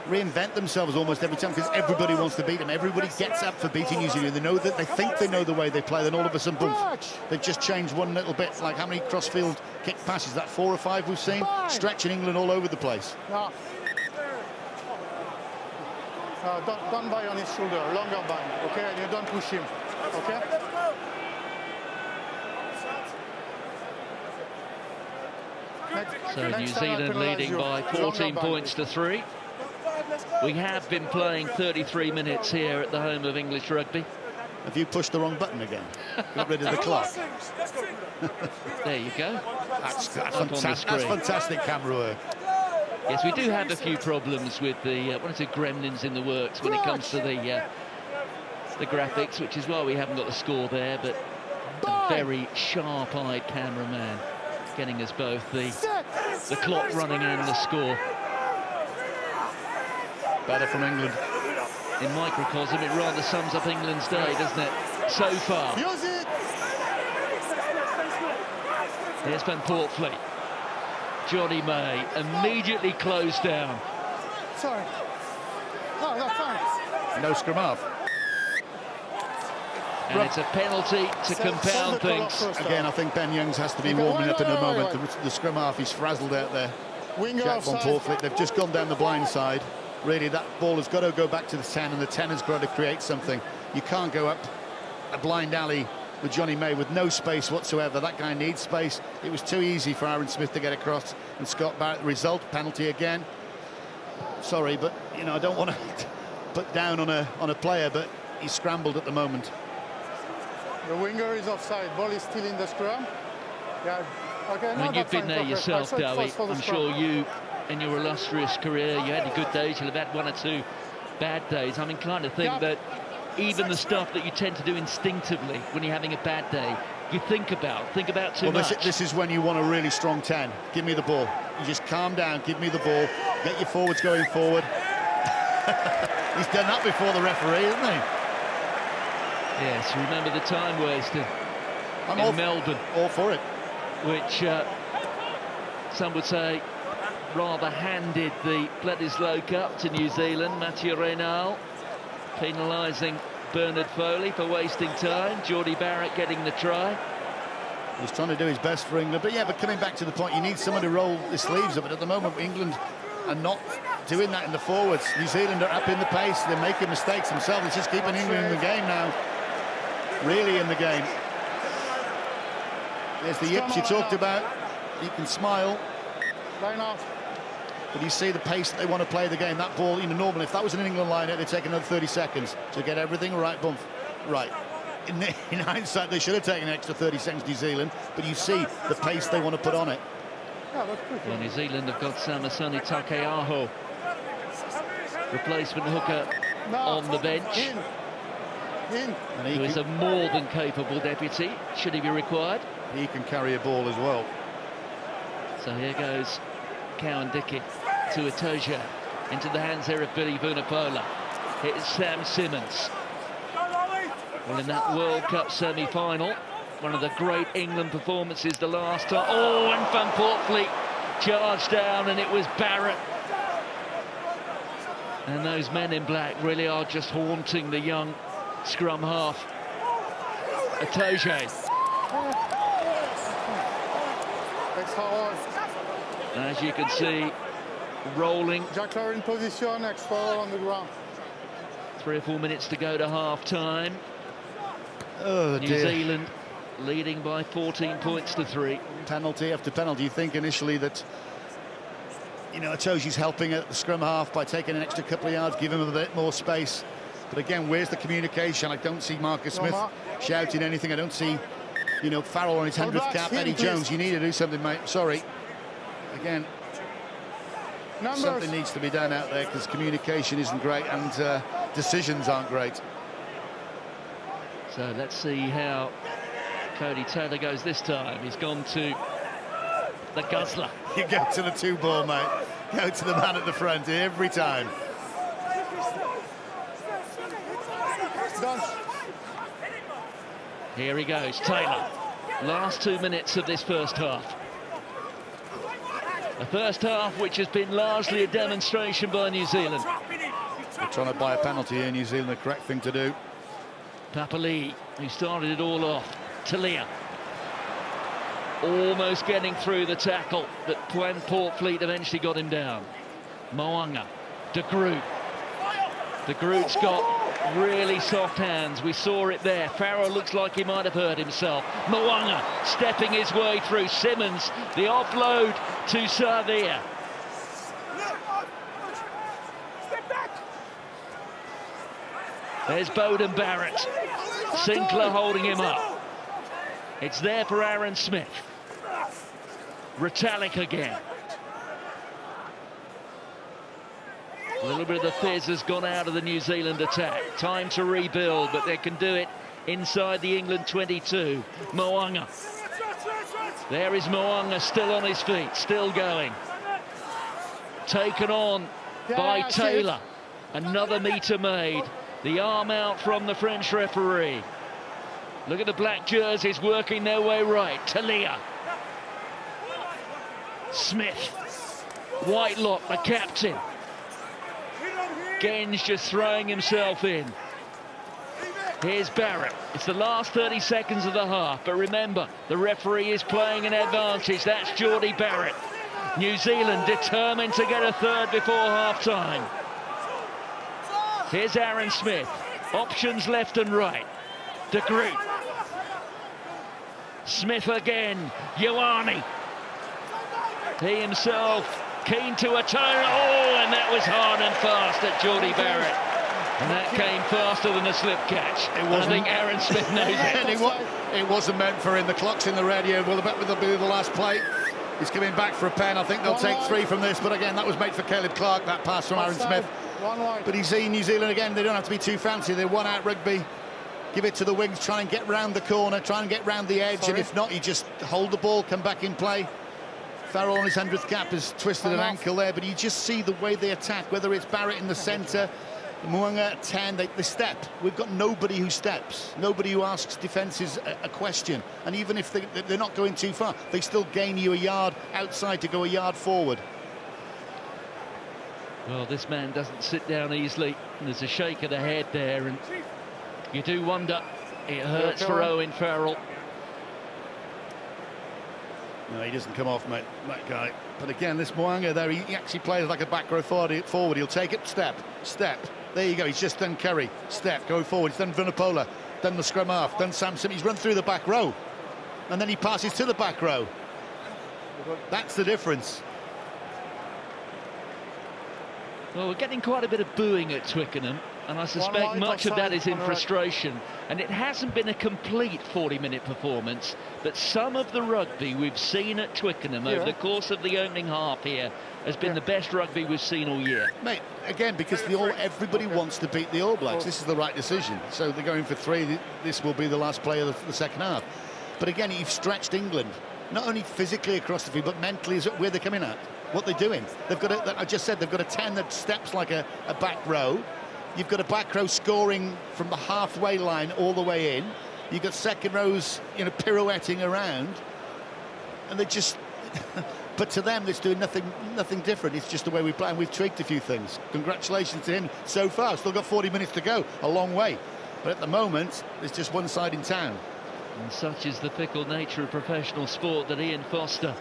reinvent themselves almost every time, because everybody wants to beat them. Everybody gets up for beating New Zealand. They know that, they think they know the way they play, then all of a sudden, boom, they've just changed one little bit. Like how many crossfield kick passes? That 4 or 5 we've seen, stretching England all over the place. No. Don't buy on his shoulder, longer bind, okay? And you don't push him, okay? So New Zealand leading by 14 points to 3. We have been playing 33 minutes here at the home of English rugby. Have you pushed the wrong button again? Got rid of the clock. There you go. That's fantastic camera work. Yes, we do have a few problems with the one or two gremlins in the works when it comes to the graphics, which is why we haven't got the score there. But a very sharp-eyed cameraman getting us both the clock running and the score. Better from England. In microcosm, it rather sums up England's day, doesn't it? So far. Here's Van Portfleet. Johnny May immediately closed down. Sorry. Oh, that's fine. No scrum half. And it's a penalty to compound things. Again, I think Ben Youngs has to be warming up in the moment. The scrum half, he's frazzled out there. Jack Van Portfleet, they've just gone down the blind side. Really, that ball has got to go back to the 10, and the 10 has got to create something. You can't go up a blind alley with Johnny May with no space whatsoever. That guy needs space. It was too easy for Aaron Smith to get across, and Scott Barrett, the result, penalty again. Sorry, but you know, I don't want to put down on a player, but he's scrambled at the moment. The winger is offside. Ball is still in the scrum. Yeah. Okay. I mean, you've been there yourself, Dowie. I'm sure you, in your illustrious career, you had your good days. You'll have had 1 or 2 bad days. I'm inclined to think that even the stuff that you tend to do instinctively when you're having a bad day, you think about too much. This is when you want a really strong 10. Give me the ball. You just calm down, give me the ball, get your forwards going forward. He's done that before the referee, hasn't he? Yes, remember the time wasted in Melbourne. All for it. Which some would say rather handed the Bledisloe Cup to New Zealand. Mathieu Reynal penalising Bernard Foley for wasting time. Geordie Barrett getting the try. He's trying to do his best for England, but coming back to the point, you need someone to roll the sleeves up, and at the moment England are not doing that in the forwards. New Zealand are up in the pace, they're making mistakes themselves. It's just keeping England in the game now, really in the game. There's the yips you talked about. You can smile, but you see the pace that they want to play the game. That ball, normally if that was an England liner, they'd take another 30 seconds to get everything right. Boom, right. In hindsight, they should have taken an extra 30 seconds, New Zealand, but you see the pace they want to put on it. Well, New Zealand have got Samasoni Takeaho, replacement hooker, on the bench. Who is a more than capable deputy, should he be required. He can carry a ball as well. So here goes Cowan Dickey to Itoje, into the hands here of Billy Vunipola. It's Sam Simmons. Well, in that World Cup semi-final, one of the great England performances the last time. Oh, and Van Portfleet charged down, and it was Barrett. And those men in black really are just haunting the young scrum half. Itoje. As you can see, rolling. Jackler in position, next foul on the ground. 3 or 4 minutes to go to half-time. Oh, New Zealand leading by 14 points to 3. Penalty after penalty. You think initially that, Itoje's helping at the scrum half by taking an extra couple of yards, give him a bit more space. But again, where's the communication? I don't see Marcus Smith shouting anything. I don't see, Farrell on his 100th cap. Eddie Jones, you need to do something, mate. Sorry. Again, Something needs to be done out there because communication isn't great and decisions aren't great. So let's see how Cody Taylor goes this time. He's gone to the guzzler. You go to the 2-ball, mate. Go to the man at the front every time. Done. Here he goes, Taylor. Last 2 minutes of this first half. A first half which has been largely a demonstration by New Zealand. They're trying to buy a penalty here, New Zealand, the correct thing to do. Papali'i, who started it all off. Talia. Almost getting through the tackle, but when Portfleet eventually got him down. Mo'unga. De Groot. De Groot's got really soft hands. We saw it there. Farrell looks like he might have hurt himself. Mo'unga stepping his way through. Simmons, the offload to Savia. There's Bowden Barrett. Sinclair holding him up. It's there for Aaron Smith. Retallick again. A little bit of the fizz has gone out of the New Zealand attack. Time to rebuild, but they can do it inside the England 22. Mo'unga. There is Mo'unga still on his feet, still going. Taken on by Taylor. Another metre made. The arm out from the French referee. Look at the black jerseys working their way right. Talia. Smith. Whitelock, the captain. Genge just throwing himself in. Here's Barrett. It's the last 30 seconds of the half, but remember, the referee is playing an advantage. That's Geordie Barrett. New Zealand determined to get a third before half-time. Here's Aaron Smith. Options left and right. De Groot. Smith again. Ioane. He himself keen to atone. Oh, and that was hard and fast at Geordie Barrett. And that came faster than a slip catch. I think Aaron Smith knows it. It wasn't meant for him. The clock's in the radio. Well, I bet will be the last play. He's coming back for a pen. I think they'll take 3 from this. But again, that was made for Caleb Clark, that pass from Aaron Smith. But he's seen New Zealand again. They don't have to be too fancy. They're one-out rugby. Give it to the wings. Try and get round the corner. Try and get round the edge. And if not, you just hold the ball, come back in play. Farrell on his 100th cap has twisted an ankle there, but you just see the way they attack, whether it's Barrett in the centre, Mo'unga at 10, they step. We've got nobody who steps, nobody who asks defences a question. And even if they're not going too far, they still gain you a yard outside to go a yard forward. Well, this man doesn't sit down easily. There's a shake of the head there, and you do wonder, it hurts for Owen Farrell. No, he doesn't come off, mate, that guy. But again, this Mo'unga there, he actually plays like a back row forward. He'll take it, step. There you go, he's just done Kerry. Step, go forward. He's done Vunipola, done the scrum half, done Samson. He's run through the back row. And then he passes to the back row. That's the difference. Well, we're getting quite a bit of booing at Twickenham, and I suspect much of that is in frustration. And it hasn't been a complete 40-minute performance, but some of the rugby we've seen at Twickenham over the course of the opening half here has been the best rugby we've seen all year. Mate, again, because everybody wants to beat the All Blacks. This is the right decision. So they're going for 3. This will be the last play of the second half. But again, you've stretched England, not only physically across the field, but mentally is where they're coming at. What they're doing. They've got I just said they've got a 10 that steps like a back row. You've got a back row scoring from the halfway line all the way in. You've got second rows, pirouetting around, and they just. But to them, it's doing nothing different. It's just the way we play, and we've tweaked a few things. Congratulations to him so far. Still got 40 minutes to go, a long way. But at the moment, there's just one side in town. And such is the fickle nature of professional sport that Ian Foster,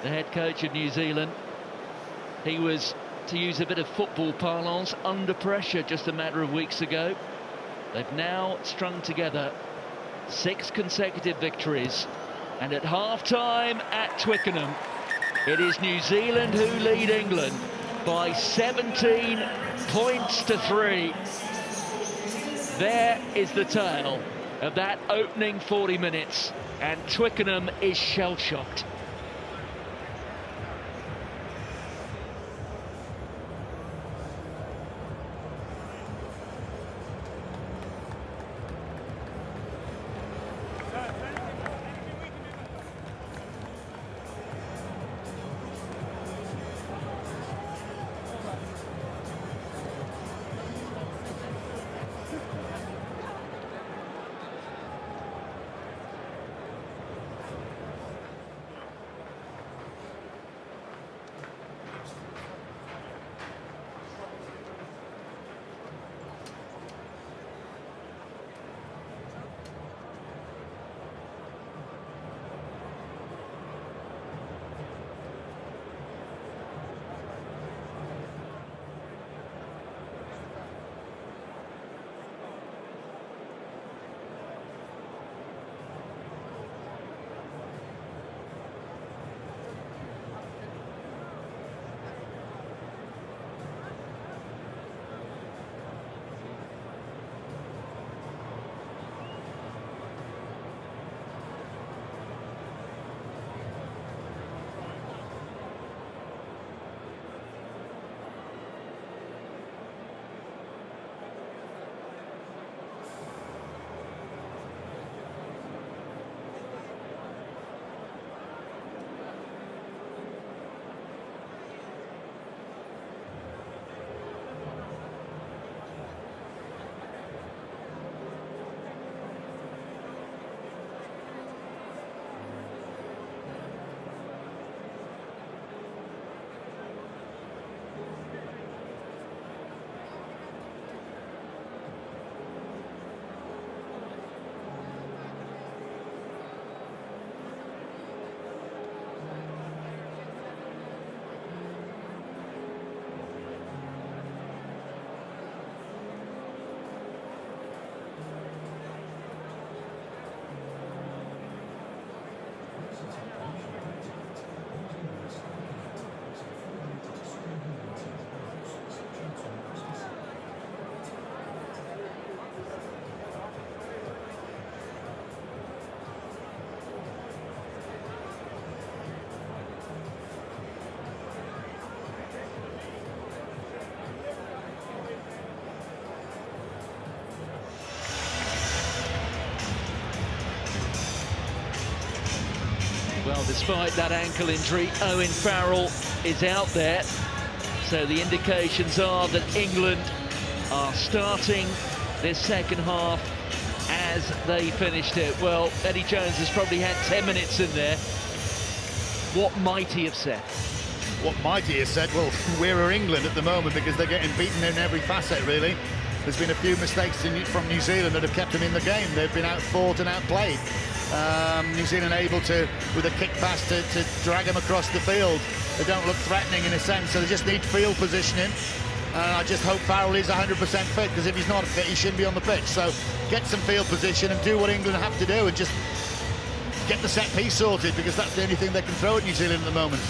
the head coach of New Zealand, he was, to use a bit of football parlance, under pressure just a matter of weeks ago. They've now strung together 6 consecutive victories, and at half-time at Twickenham, it is New Zealand who lead England by 17 points to 3. There is the tale of that opening 40 minutes, and Twickenham is shell-shocked. Well, despite that ankle injury, Owen Farrell is out there. So the indications are that England are starting this second half as they finished it. Well, Eddie Jones has probably had 10 minutes in there. What might he have said? What might he have said? Well, we're England at the moment because they're getting beaten in every facet, really. There's been a few mistakes from New Zealand that have kept them in the game. They've been outfought and outplayed. New Zealand able to, with a kick pass, to drag them across the field. They don't look threatening in a sense, so they just need field positioning. I just hope Farrell is 100% fit, because if he's not fit, he shouldn't be on the pitch. So get some field position and do what England have to do and just get the set piece sorted, because that's the only thing they can throw at New Zealand at the moment.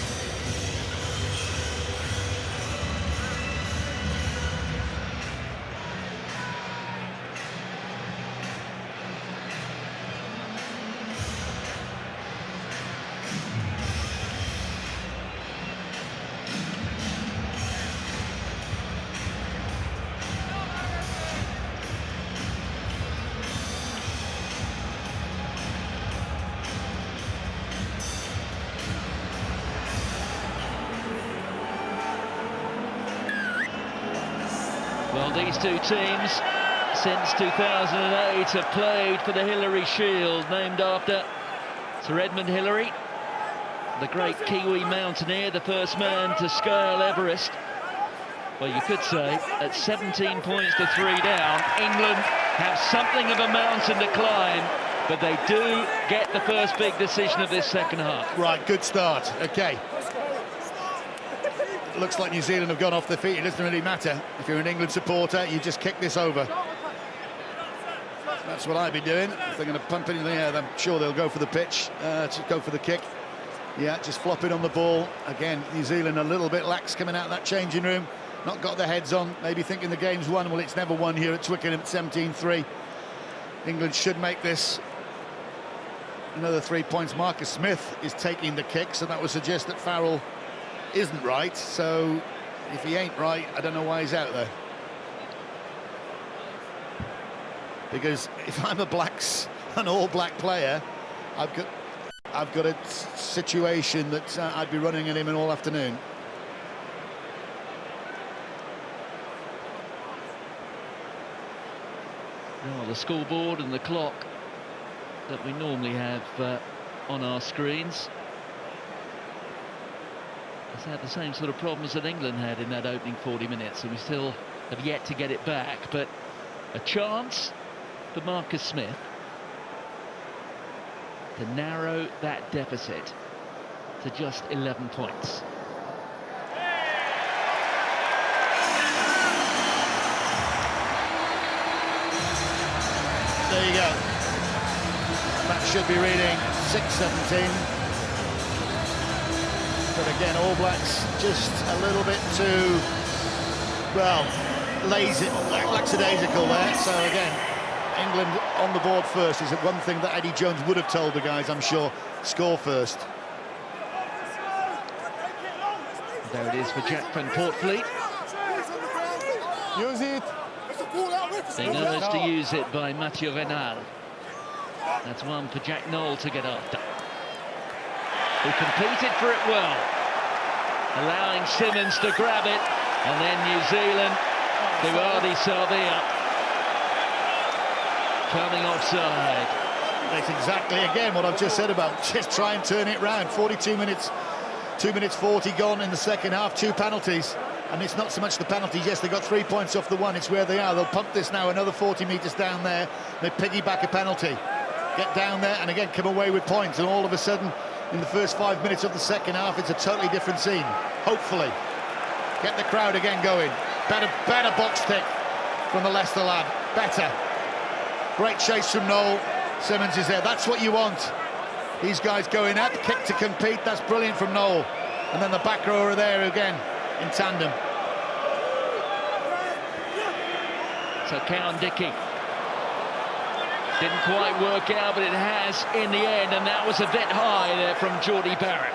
Well, these two teams, since 2008, have played for the Hillary Shield, named after Sir Edmund Hillary, the great Kiwi mountaineer, the first man to scale Everest. Well, you could say, at 17 points to 3 down, England have something of a mountain to climb, but they do get the first big decision of this second half. Right, good start. OK. Looks like New Zealand have gone off their feet. It doesn't really matter. If you're an England supporter, you just kick this over. That's what I'd be doing. If they're going to pump it in the air, I'm sure they'll go for the pitch, to go for the kick. Yeah, just flop it on the ball. Again, New Zealand a little bit lax coming out of that changing room. Not got their heads on, maybe thinking the game's won. Well, it's never won here at Twickenham at 17-3. England should make this another 3 points. Marcus Smith is taking the kick, so that would suggest that Farrell isn't right. So if he ain't right, I don't know why he's out there. Because if I'm an all-black player, I've got a situation that I'd be running at him all afternoon. Well, the scoreboard and the clock that we normally have on our screens has had the same sort of problems that England had in that opening 40 minutes, and we still have yet to get it back. But a chance for Marcus Smith to narrow that deficit to just 11 points. There you go. That should be reading 6-17. But again, All Blacks just a little bit too, well, lazy, lackadaisical there. So again, England on the board first is one thing that Eddie Jones would have told the guys, I'm sure. Score first. There it is for Jack van Portfleet. Use it. They know to use it by Mathieu Renal. That's one for Jack Noel to get after, who competed for it well, allowing Simmons to grab it, and then New Zealand to Ardie Savea coming offside. That's exactly, again, what I've just said about just try and turn it round. 42 minutes, 2 minutes 40 gone in the second half, 2 penalties. And it's not so much the penalties. Yes, they got 3 points off the one. It's where they are. They'll pump this now another 40 metres down there. They piggyback a penalty. Get down there and again come away with points. And all of a sudden, in the first 5 minutes of the second half, it's a totally different scene. Hopefully. Get the crowd again going. Better box tick from the Leicester lad. Better. Great chase from Noel. Simmons is there. That's what you want. These guys going up, kick to compete. That's brilliant from Noel. And then the back row are there again in tandem. So Cowan Dickey didn't quite work out, but it has in the end, and that was a bit high there from Geordie Barrett.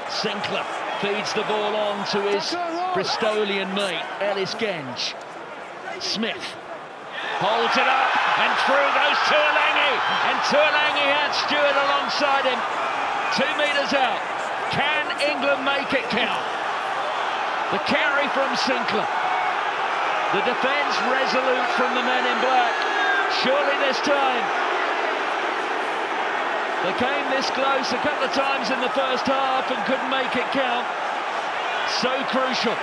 Sinclair feeds the ball on to his Bristolian mate, Ellis Genge. Smith holds it up, and through goes Tuolangi, and Tuolangi had Stewart alongside him. 2 metres out. Can England make it count? The carry from Sinclair. The defence resolute from the men in black. Surely this time. They came this close a couple of times in the first half and couldn't make it count. So crucial.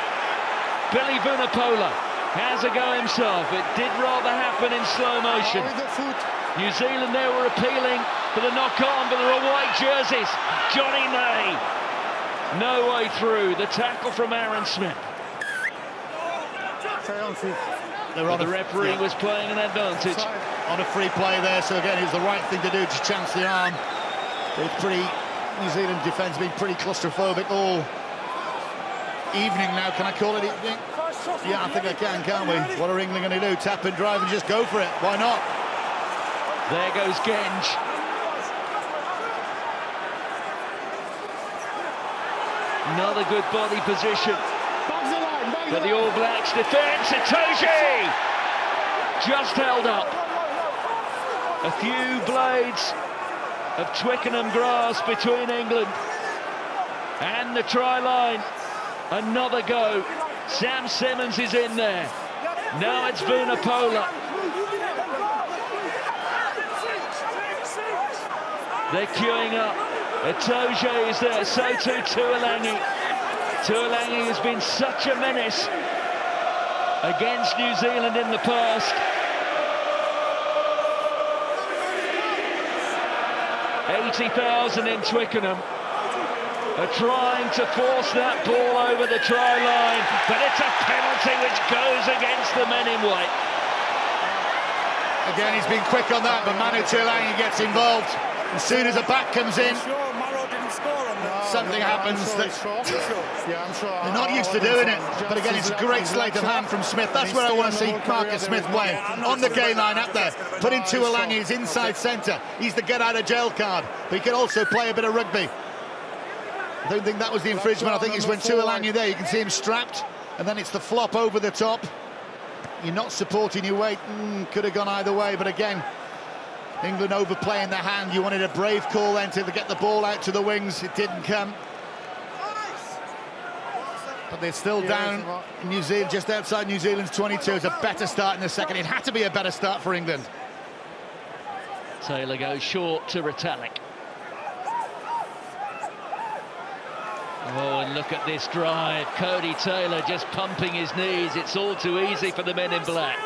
Billy Vunipola has a go himself. It did rather happen in slow motion. New Zealand there were appealing for the knock-on, but there are white jerseys. Johnny May. No way through. The tackle from Aaron Smith. The referee was playing an advantage. On a free play there, so again, it was the right thing to do to chance the arm. But it's pretty, New Zealand defence been pretty claustrophobic all evening now. Can I call it evening? Yeah, I think I can, can't we? What are England going to do? Tap and drive and just go for it. Why not? There goes Genge. Another good body position. But the All Blacks defence, Itoje just held up. A few blades of Twickenham grass between England and the try line. Another go. Sam Simmons is in there. Now it's Vunipola. They're queuing up. Itoje is there, so too Tuolangi. Tuolangi has been such a menace against New Zealand in the past. 80,000 in Twickenham are trying to force that ball over the try line, but it's a penalty which goes against the men in white. Again, he's been quick on that, but Manu Tuolangi gets involved. As soon as a back comes in, something happens that they're not used to doing it. But again, it's a great sleight of hand from Smith. That's where I want to see Marcus Smith playing. On the game line up there, putting Tuolangi as inside centre. He's the get-out-of-jail card, but he can also play a bit of rugby. I don't think that was the infringement. I think it's when Tuolangi there, you can see him strapped, and then it's the flop over the top. You're not supporting your weight. Could have gone either way, but again, England overplaying their hand. You wanted a brave call then to get the ball out to the wings. It didn't come. But they're still down in New Zealand, just outside New Zealand's 22. It's a better start in the second. It had to be a better start for England. Taylor goes short to Retallick. Oh, and look at this drive. Cody Taylor just pumping his knees. It's all too easy for the men in black.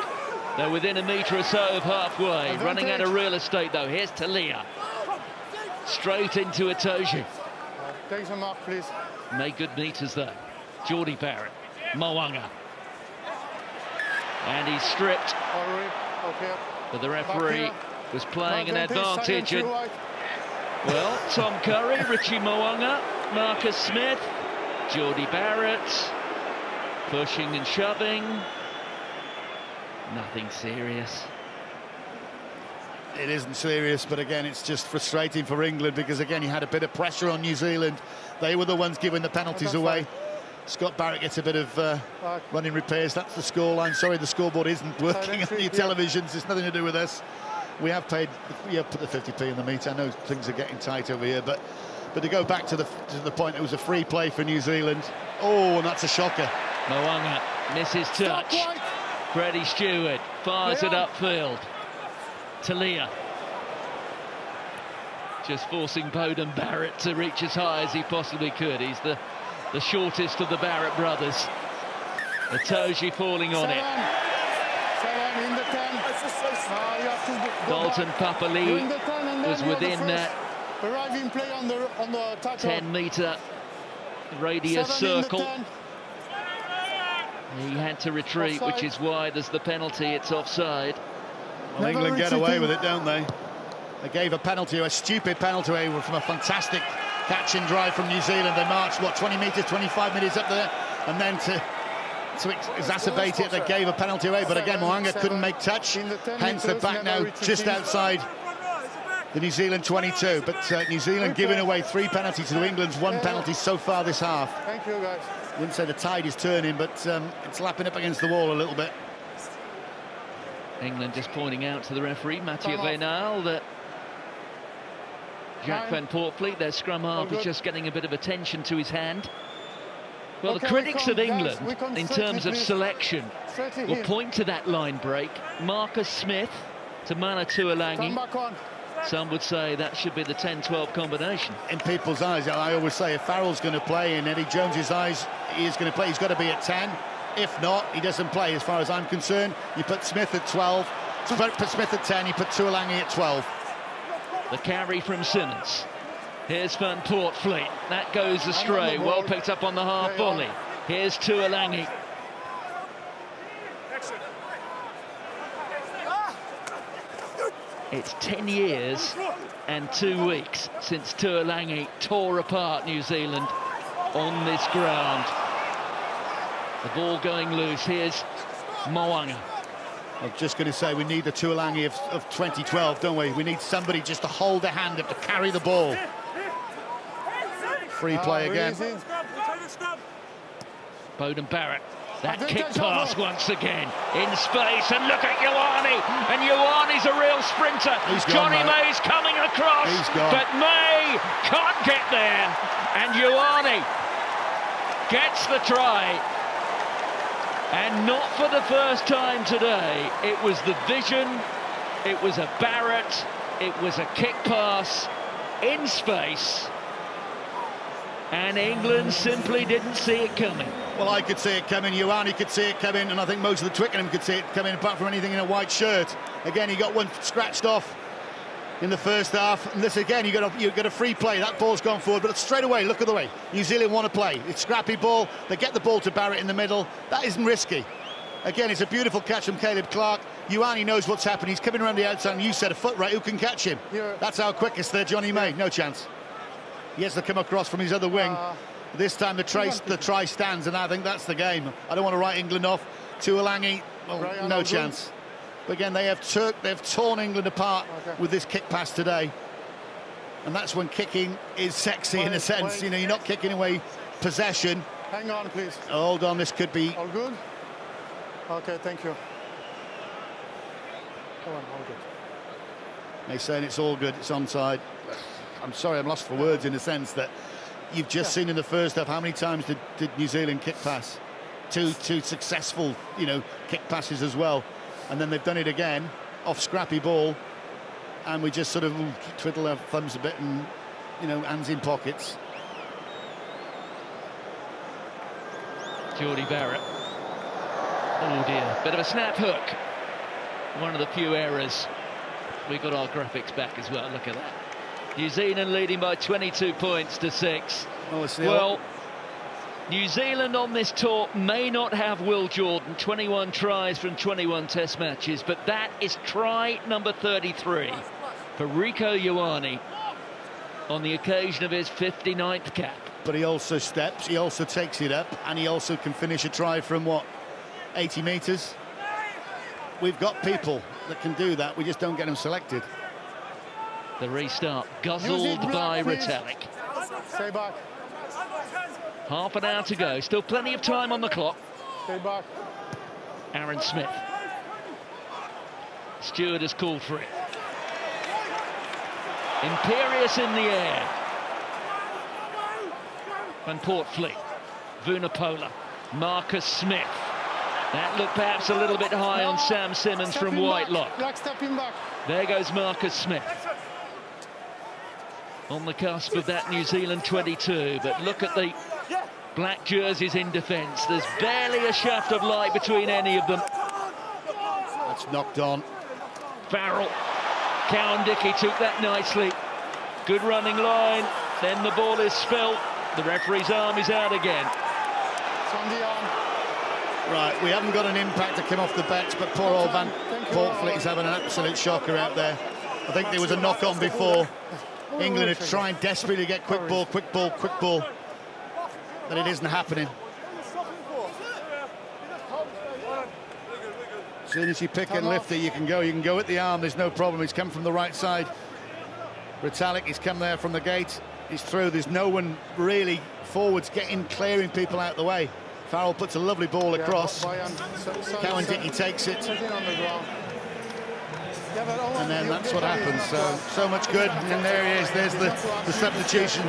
They're within a metre or so of halfway. Running out of real estate, though. Here's Talia. Straight into Itoje. Take some mark, please. Made good metres, though. Geordie Barrett. Mo'unga. And he's stripped. Okay. But the referee was playing an advantage. And, well, Tom Curry, Richie Mo'unga, Marcus Smith, Geordie Barrett, pushing and shoving. Nothing serious. It isn't serious, but again, it's just frustrating for England because, again, you had a bit of pressure on New Zealand. They were the ones giving the penalties away. Scott Barrett gets a bit of running repairs. That's the scoreline. Sorry, the scoreboard isn't working on your televisions. It's nothing to do with us. We have paid, put the 50p in the meter. I know things are getting tight over here, but to go back to the point, it was a free play for New Zealand. Oh, and that's a shocker. Mo'unga misses touch. Freddie Stewart fires it upfield. Talia just forcing Beauden Barrett to reach as high as he possibly could. He's the shortest of the Barrett brothers. Itoje falling on it. Dalton Papali'i was within that 10-metre radius circle. He had to retreat, which is why there's the penalty. It's offside. Well, England get away with it, don't they? They gave a penalty, a stupid penalty from a fantastic catch and drive from New Zealand. They marched, what, 20 metres, 25 metres up there, and then to exacerbate it, they gave a penalty away. But again, Mo'unga couldn't make touch, hence they're back now just outside the New Zealand 22. But New Zealand giving away 3 penalties to England's 1 penalty so far this half. Thank you, guys. Wouldn't say the tide is turning, but it's lapping up against the wall a little bit. England just pointing out to the referee, Mathieu Venal, that Jack Van Poortvliet, their scrum half, is just getting a bit of attention to his hand. Well, the critics of England, in terms of selection, will point to that line break. Marcus Smith to Mana Tuolangi. Some would say that should be the 10-12 combination. In people's eyes, I always say, if Farrell's going to play, in Eddie Jones's eyes, he is going to play. He's got to be at 10. If not, he doesn't play, as far as I'm concerned. You put Smith at 12, put Smith at 10, you put Tuolangi at 12. The carry from Simmons. Here's Van Poortvliet. That goes astray. Well picked up on the half volley. Here's Tuolangi. It's 10 years and 2 weeks since Tuolangi tore apart New Zealand on this ground. The ball going loose. Here's Mo'unga. I'm just going to say, we need the Tuolangi of 2012, don't we? We need somebody just to hold the hand up, to carry the ball. Free play again. Bowden Barrett. That kick pass once again in space, and look at Ioane, and Ioane's a real sprinter. Johnny May's coming across, but May can't get there, and Ioane gets the try. And not for the first time today. It was the vision, it was a Barrett, it was a kick pass in space, and England simply didn't see it coming. Well, I could see it coming, Ioane could see it coming, and I think most of the Twickenham could see it coming, apart from anything in a white shirt. Again, he got one scratched off in the first half, and this again, you got a free play. That ball's gone forward, but straight away, look at the way New Zealand want to play. It's scrappy ball, they get the ball to Barrett in the middle. That isn't risky. Again, it's a beautiful catch from Caleb Clark. Ioane knows what's happening. He's coming around the outside, and you said a foot right. Who can catch him? That's our quickest there, Johnny May. No chance. He has to come across from his other wing. This time the try stands, and I think that's the game. I don't want to write England off. Tuolangi, well, no chance. But again, they've torn England apart with this kick pass today. And that's when kicking is sexy in a sense. You know, you're not kicking away possession. Hang on, please. Hold on, this could be... All good? Okay, thank you. Come on, all good. They're saying it's all good, it's onside. I'm sorry, I'm lost for words in the sense that you've just seen in the first half, how many times did New Zealand kick pass? Two successful, you know, kick passes as well. And then they've done it again, off scrappy ball, and we just sort of twiddle our thumbs a bit and, you know, hands in pockets. Geordie Barrett. Oh dear, bit of a snap hook. One of the few errors. We got our graphics back as well, look at that. New Zealand leading by 22 points to 6. Well, New Zealand on this tour may not have Will Jordan, 21 tries from 21 test matches, but that is try number 33 for Rieko Ioane on the occasion of his 59th cap. But he also steps, he also takes it up, and he also can finish a try from, what, 80 metres? We've got people that can do that, we just don't get them selected. The restart guzzled by Retallick. Stay back. Half an hour to go, still plenty of time on the clock. Stay back. Aaron Smith. Stewart has called for it. Imperious in the air. Van Poortvliet, Vunipola, Marcus Smith. That looked perhaps a little bit high on Sam Simmons from Whitelock. There goes Marcus Smith. On the cusp of that New Zealand 22, but look at the black jerseys in defence. There's barely a shaft of light between any of them. That's knocked on. Farrell, Cowan-Dickey took that nicely. Good running line, then the ball is spilt. The referee's arm is out again. It's on the arm. Right, we haven't got an impact to come off the bench, but poor old Van Poortvliet is having an absolute shocker out there. I think there was a knock-on before. England are trying desperately to get quick ball, but it isn't happening. As soon as you pick and lift it, you can go at the arm, there's no problem. He's come from the right side. Retallick, he's come there from the gate, he's through, there's no one really forwards clearing people out the way. Farrell puts a lovely ball across. Cowan-Dickey takes it. And then that's what happens. So much good. And there he is. There's the substitution.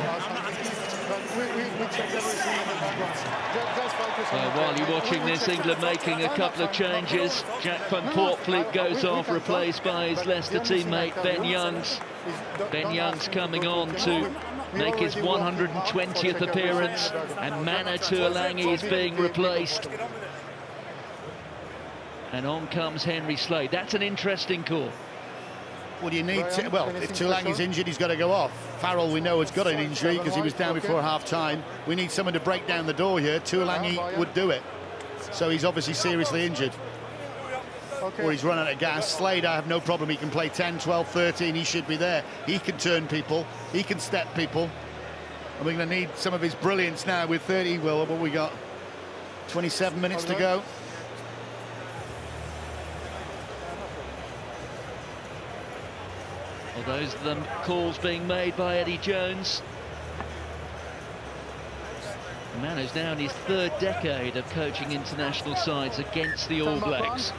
While you're watching this, England making a couple of changes. Jack van Poortvliet goes off, replaced by his Leicester teammate Ben Youngs. Ben Youngs coming on to make his 120th appearance, and Mana Tuolangi is being replaced. And on comes Henry Slade. That's an interesting call. Well, you need to, well, if Tuolangi's injured, he's got to go off. Farrell, we know, has got an injury because he was down before half-time. We need someone to break down the door here. Tuolangi would do it. So he's obviously seriously injured. Or he's run out of gas. Slade, I have no problem. He can play 10, 12, 13. He should be there. He can turn people. He can step people. And we're going to need some of his brilliance now with 30. Well, what we got? 27 minutes to go. Well, those are the calls being made by Eddie Jones. The man who's now in his third decade of coaching international sides against the All Blacks.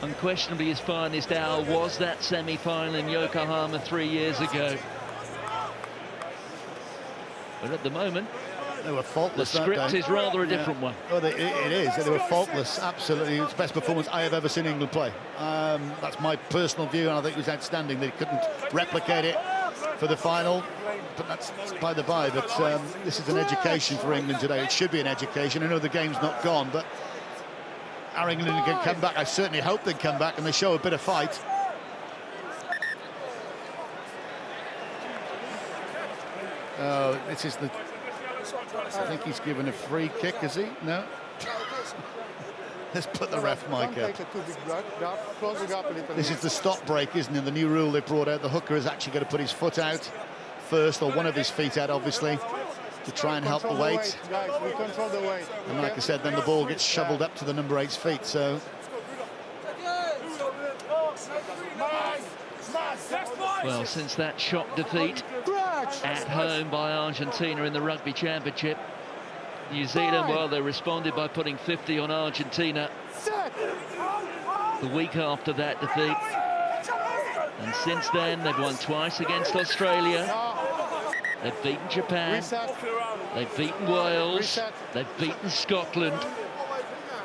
Unquestionably his finest hour was that semi-final in Yokohama 3 years ago. But at the moment, they were faultless. The script is rather a different one. Oh, it is. They were faultless. Absolutely, it's the best performance I have ever seen England play. That's my personal view, and I think it was outstanding. They couldn't replicate it for the final, but that's by the by. But this is an education for England today. It should be an education. I know the game's not gone, but are England can come back? I certainly hope they come back and they show a bit of fight. Oh, this is the. I think he's given a free kick, is he? No? Let's put the ref mic up. This is the stop break, isn't it? The new rule they brought out. The hooker is actually going to put his foot out first, or one of his feet out, obviously, to try and help the weight. And like I said, then the ball gets shoveled up to the number 8's feet, so... Well, since that shock defeat at home by Argentina in the Rugby Championship, New Zealand, well, they responded by putting 50 on Argentina the week after that defeat. And since then, they've won twice against Australia. They've beaten Japan. They've beaten Wales. They've beaten Scotland.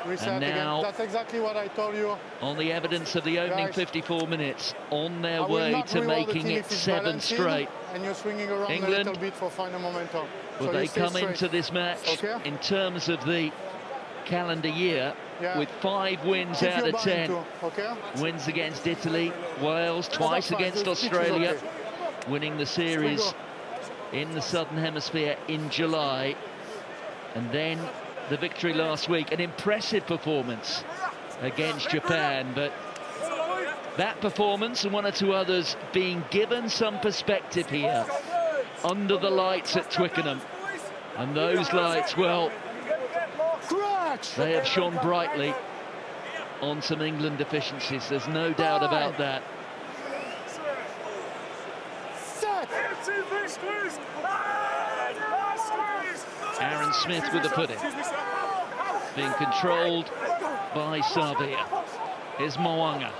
And now, that's exactly what I told you. On the evidence of the opening 54 minutes, on their way to making it 7 straight. And you're swinging around England, a little bit for final momentum. Will they come into this match in terms of the calendar year with 5 wins out of 10? Wins against Italy, Wales, twice against Australia, winning the series in the Southern Hemisphere in July, and then the victory last week, an impressive performance against Japan, but that performance and 1 or 2 others being given some perspective here under the lights at Twickenham. And those lights, well, they have shone brightly on some England deficiencies. There's no doubt about that. Aaron Smith with the pudding, being controlled by Savia. Here's Mo'unga.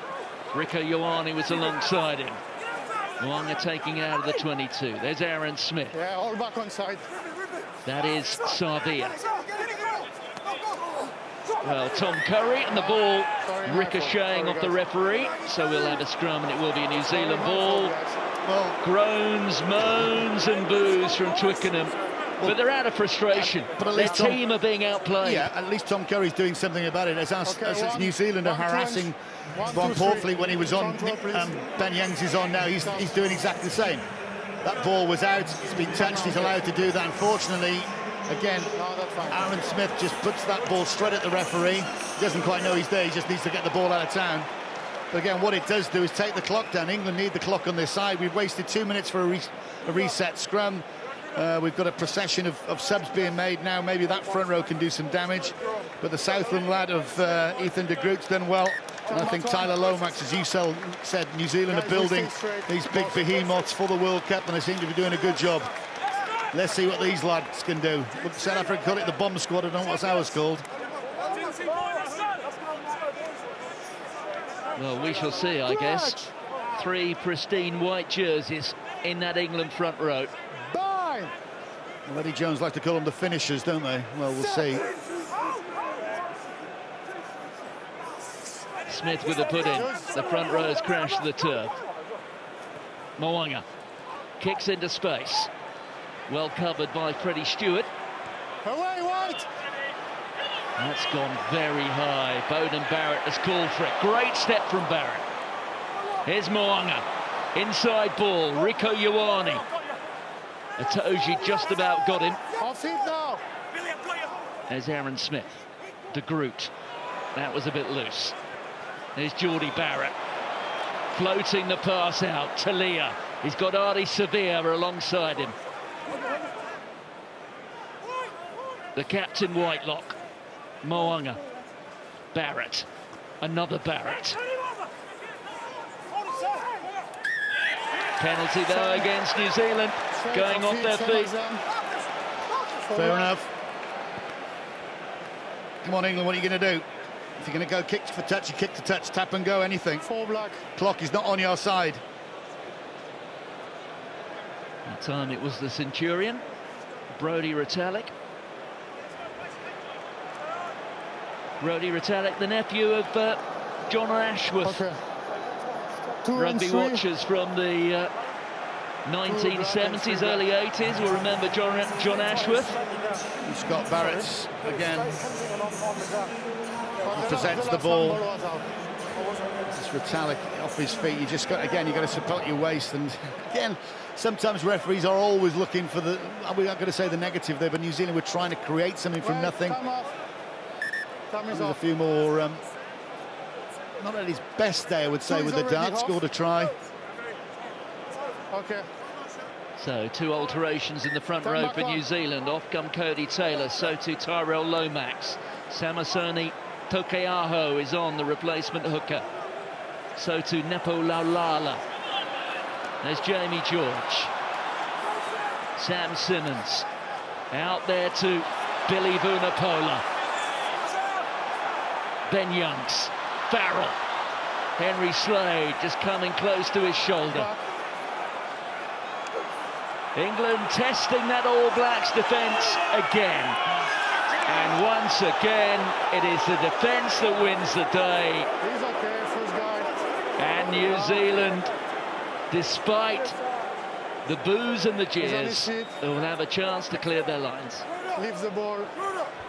Rico Ioane was alongside him. Mo'unga taking out of the 22. There's Aaron Smith. Yeah, all back on side. That is Savia. Well, Tom Curry and the ball ricocheting off the referee, so we'll have a scrum and it will be a New Zealand ball. Well, groans, moans and boos from Twickenham. But they're out of frustration. But their team are being outplayed. Yeah, at least Tom Curry's doing something about it. As New Zealand are harassing Van Poortvliet when he was on, Ben Youngs is on now. He's doing exactly the same. That ball was out. It's been touched. He's allowed to do that. Unfortunately, again, Aaron Smith just puts that ball straight at the referee. He doesn't quite know he's there. He just needs to get the ball out of town. But again, what it does do is take the clock down. England need the clock on their side. We've wasted 2 minutes for a reset scrum. We've got a procession of subs being made now. Maybe that front row can do some damage. But the Southland lad of Ethan de Groot's done well. And I think Tyler Lomax, as you said, New Zealand are building these big behemoths for the World Cup, and they seem to be doing a good job. Let's see what these lads can do. South Africa call it the bomb squad. I don't know what's ours called. Well, we shall see, I guess. 3 pristine white jerseys in that England front row. Bye. Well, Eddie Jones like to call them the finishers, don't they? Well, we'll see. Smith with the put-in. The front rows crash to the turf. Mo'unga kicks into space. Well covered by Freddie Stewart. Away, White. That's gone very high. Bowden Barrett has called for it. Great step from Barrett. Here's Mo'unga. Inside ball. Rico Ioane. Itoje just about got him. Off it now. There's Aaron Smith. De Groot. That was a bit loose. There's Geordie Barrett. Floating the pass out. Talia. He's got Ardi Sevilla alongside him. The captain Whitelock. Mo'unga. Barrett. Another Barrett. Penalty though against New Zealand. Going off their feet. Fair enough. Come on, England, what are you going to do? If you're going to go kick for touch, you kick to touch, tap and go, anything. 4 black. Clock is not on your side. That time it was the Centurion, Brodie Retallick. Brodie Retallick, the nephew of John Ashworth. Okay. 2 and Rugby 3. watchers from the 1970s, early 80s will remember John Ashworth. And Scott Barrett again presents the ball. It's Retallick off his feet. You just got, again, you got to support your waist. And again, sometimes referees are always looking for the, we're not going to say the negative there, but New Zealand were trying to create something from nothing. There's a few more, not at his best day, I would say, with the dart. Scored a try. Okay. So 2 alterations in the front row for New Zealand. Off come Cody Taylor, so too Tyrell Lomax. Samisoni Tokeaho is on, the replacement hooker. So too Nepo Laulala. There's Jamie George. Sam Simmons. Out there to Billy Vunipola. Ben Youngs. Farrell. Henry Slade just coming close to his shoulder. England testing that All Blacks defence again. And once again, it is the defence that wins the day. He's okay, first guy. And New Zealand, despite the boos and the jeers, will have a chance to clear their lines. Leaves the ball.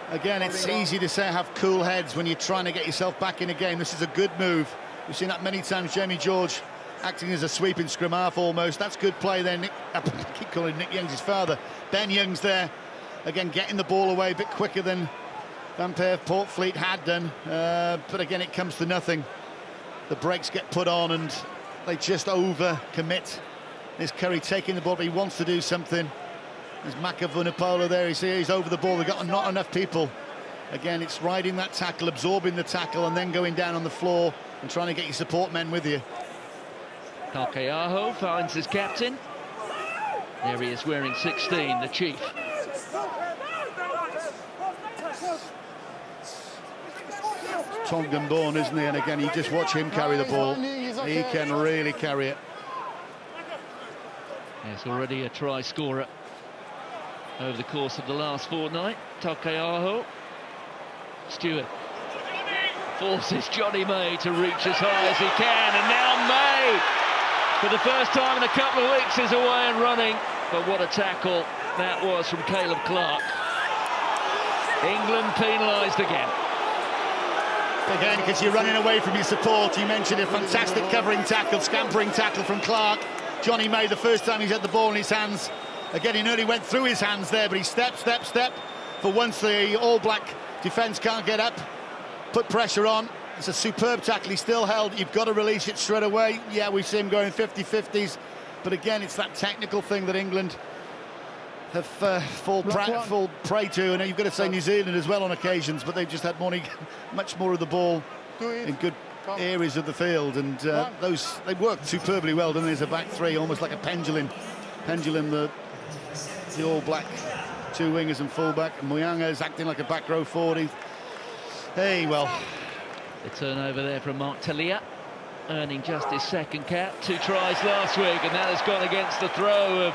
Again, it's easy to say have cool heads when you're trying to get yourself back in a game. This is a good move. We've seen that many times. Jamie George acting as a sweeping scrum half almost. That's good play there. I keep calling Nick Young's his father. Ben Young's there. Again, getting the ball away a bit quicker than Van Perth Portfleet had done. But again, it comes to nothing. The brakes get put on and they just over-commit. There's Curry taking the ball, but he wants to do something. There's Maka Vunipola there. He's over the ball. They've got not enough people. Again, it's riding that tackle, absorbing the tackle, and then going down on the floor and trying to get your support men with you. Takeaho finds his captain. There he is wearing 16, the chief. Tongan born, isn't he? And again, you just watch him carry the ball. He can really carry it. Yes, already a try scorer over the course of the last fortnight. Takeaho. Stewart forces Johnny May to reach as high as he can, and now May, for the first time in a couple of weeks, is away and running. But what a tackle that was from Caleb Clark. England penalised again. Again, because you're running away from your support. You mentioned a fantastic covering tackle, scampering tackle from Clark. Johnny May, the first time he's had the ball in his hands. Again, he nearly went through his hands there, but he step. For once, the All Black defence can't get up. Put pressure on. It's a superb tackle. He's still held. You've got to release it straight away. Yeah, we see him going 50-50s. But again, it's that technical thing that England have fall prey to. And you've got to say New Zealand as well on occasions, but they've just had much more of the ball in good areas of the field. And they worked superbly well, didn't they, as a back three, almost like a pendulum. The All Black two wingers and fullback. And Mo'unga is acting like a back row 40. Hey, well. The turnover there from Mark Talia. earning just his second cap. 2 tries last week, and that has gone against the throw of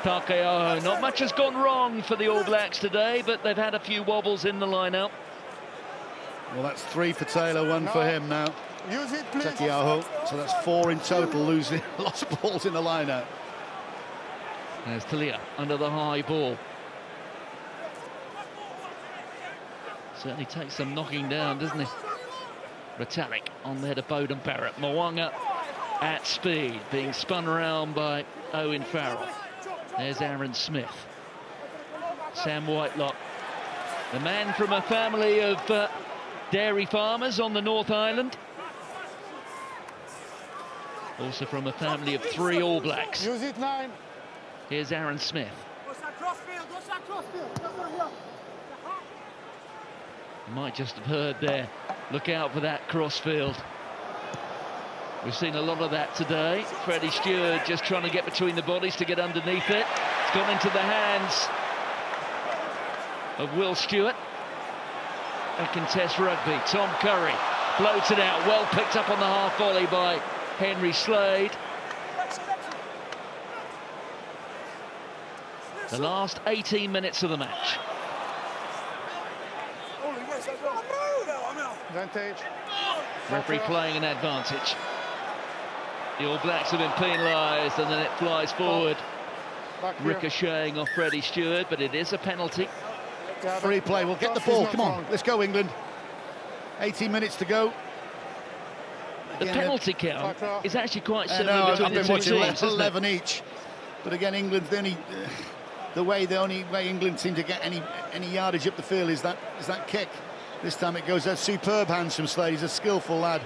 Takeaho. Not much has gone wrong for the All Blacks today, but they've had a few wobbles in the lineup. Well, that's 3 for Taylor, 1 for him now. Use it, please. Takeaho. So that's 4 in total lost balls in the lineup. There's Talia under the high ball. Certainly takes some knocking down, doesn't he? Retallick on the head of Bowden Barrett. Mwanga at speed, being spun around by Owen Farrell. There's Aaron Smith. Sam Whitelock, the man from a family of dairy farmers on the North Island. Also from a family of 3 All Blacks. Use it, 9. Here's Aaron Smith. You might just have heard there, look out for that crossfield. We've seen a lot of that today. Freddie Stewart just trying to get between the bodies to get underneath it. It's gone into the hands of Will Stewart. A contest rugby. Tom Curry floats it out. Well picked up on the half volley by Henry Slade. The last 18 minutes of the match. Advantage. Referee playing an advantage. The All Blacks have been penalised, and then it flies forward, ricocheting off Freddie Stewart, but it is a penalty. Free play, we'll get the ball, come on, let's go England. 18 minutes to go. The penalty count is actually quite similar I've between the been two watching teams, 11 each. But again, England's the only way England seem to get any yardage up the field is that kick. This time it goes, superb hands from Slade. He's a skillful lad.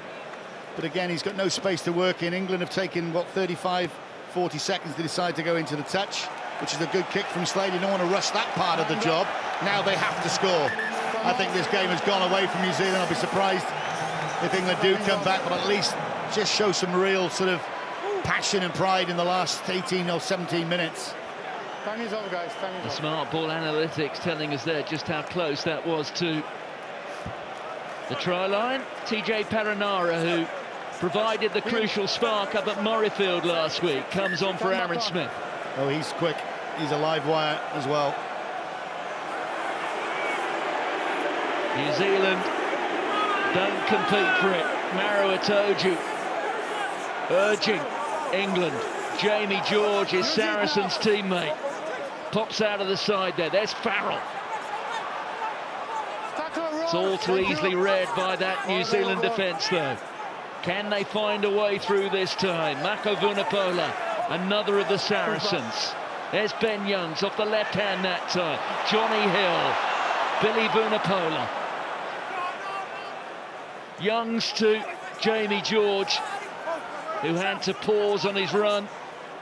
But again, he's got no space to work in. England have taken, what, 35, 40 seconds to decide to go into the touch, which is a good kick from Slade. You don't want to rush that part of the job. Now they have to score. I think this game has gone away from New Zealand. I'll be surprised if England do come back, but at least just show some real sort of passion and pride in the last 18 or 17 minutes. Time is up, guys. Time is The up. smart ball analytics telling us there just how close that was to the try line. TJ Paranara, who provided the crucial spark up at Murrayfield last week, comes on for Aaron Smith. Oh, he's quick. He's a live wire as well. New Zealand don't compete for it. Maro Itoje urging England. Jamie George is Saracen's teammate. Pops out of the side there. There's Farrell. It's all too easily read by that New Zealand defence, though. Can they find a way through this time? Mako Vunipola, another of the Saracens. There's Ben Youngs off the left hand that time. Johnny Hill, Billy Vunipola. Youngs to Jamie George, who had to pause on his run,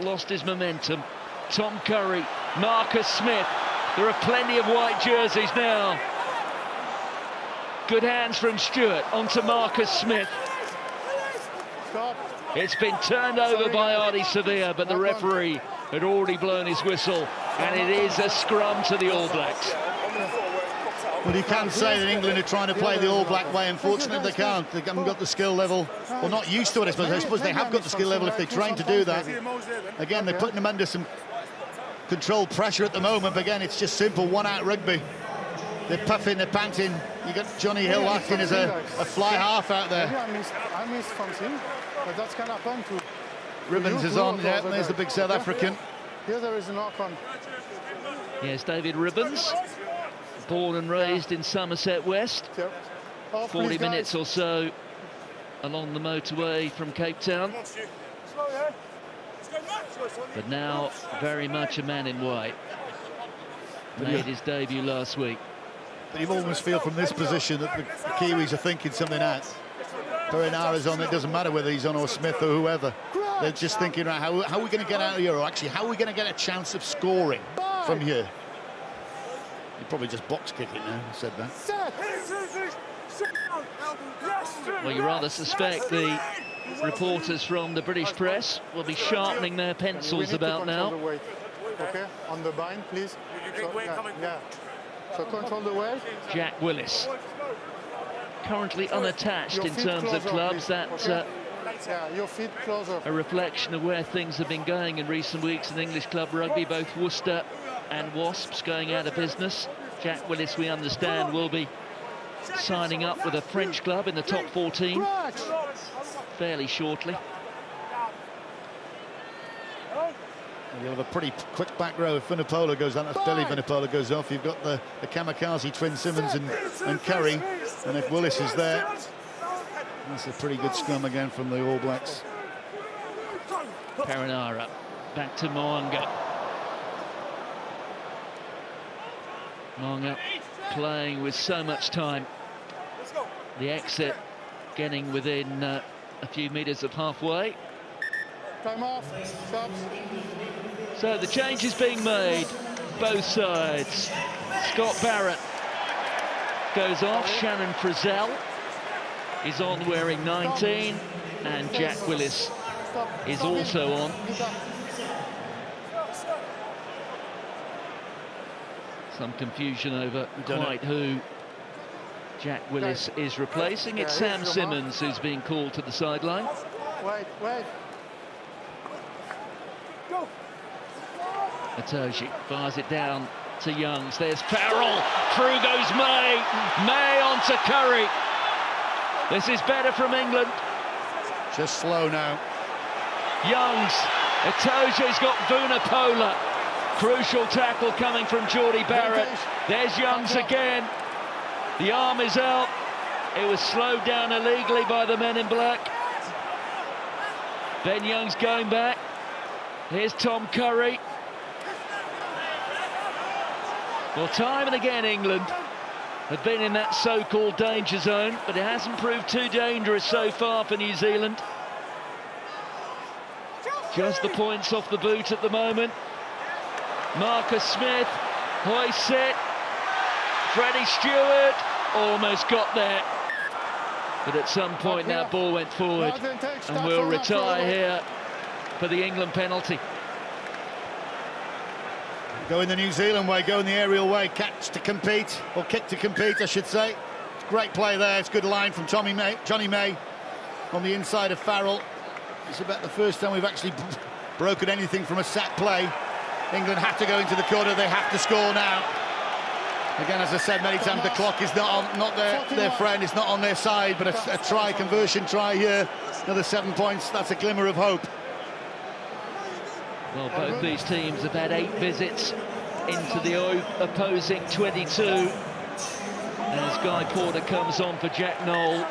lost his momentum. Tom Curry, Marcus Smith. There are plenty of white jerseys now. Good hands from Stewart onto Marcus Smith. Stop. It's been turned over by Artie Sevilla, but the referee had already blown his whistle, and it is a scrum to the All Blacks. Well, you can say that England are trying to play the All Black way. Unfortunately, they can't. They haven't got the skill level. Well, not used to it, I suppose they have got the skill level if they're trying to do that. Again, they're putting them under some controlled pressure at the moment, but again, it's just simple one-out rugby. They're puffing, they're panting. You got Johnny Hill acting as a fly half out there. I missed something, but that's can happen too. Ribbons is on, yeah, there's the big South African. Here there is a knock on. Yes, David Ribbons, born and raised in Somerset West. 40 minutes or so along the motorway from Cape Town. But now very much a man in white. Made his debut last week. But you almost feel from this position that the Kiwis are thinking something out. Paranara's on, it doesn't matter whether he's on or Smith or whoever. They're just thinking, right, how are we going to get out of here? Or actually, how are we going to get a chance of scoring from here? You probably just box kick it now, I said that. Well, you rather suspect the reporters from the British press will be sharpening their pencils about now. Okay, on the bind, please. So, yeah. So control the weight. Jack Willis, currently unattached in terms of clubs. That Yeah, your feet closer. A reflection of where things have been going in recent weeks in English club rugby. Both Worcester and Wasps going out of business. Jack Willis, we understand, will be signing up with a French club in the top 14 fairly shortly. You'll have a pretty quick back row. If Vunipola goes down, that's Billy Vunipola goes off. You've got the kamikaze twin Simmons and Curry, and if Willis is there, that's a pretty good scrum again from the All Blacks. Perenara back to Moanga. Moanga playing with so much time. The exit getting within a few metres of halfway. Time off. Stops. So the change is being made, both sides. Scott Barrett goes off, Shannon Frizzell is on wearing 19, and Jack Willis is also on. Some confusion over quite who Jack Willis is replacing. It's Sam Simmons who's being called to the sideline. Wait. Itoje fires it down to Youngs. There's Farrell. Through goes May. May on to Curry. This is better from England. Just slow now. Youngs. Itoje's got Vunipola. Crucial tackle coming from Geordie Barrett. There's Youngs again. The arm is out. It was slowed down illegally by the men in black. Ben Youngs going back. Here's Tom Curry. Well, time and again England have been in that so-called danger zone, but it hasn't proved too dangerous so far for New Zealand. Just the points off the boot at the moment. Marcus Smith hoists it. Freddie Stewart almost got there, but at some point that ball went forward and will retire here for the England penalty. Going the New Zealand way, going the aerial way, catch to compete, or kick to compete, I should say. It's great play there. It's good line from Johnny May on the inside of Farrell. It's about the first time we've actually broken anything from a set play. England have to go into the corner. They have to score now. Again, as I said many times, the clock is not their friend. It's not on their side, but a conversion try here. Another 7 points. That's a glimmer of hope. Well, both these teams have had 8 visits into the opposing 22. As Guy Porter comes on for Jack Noel.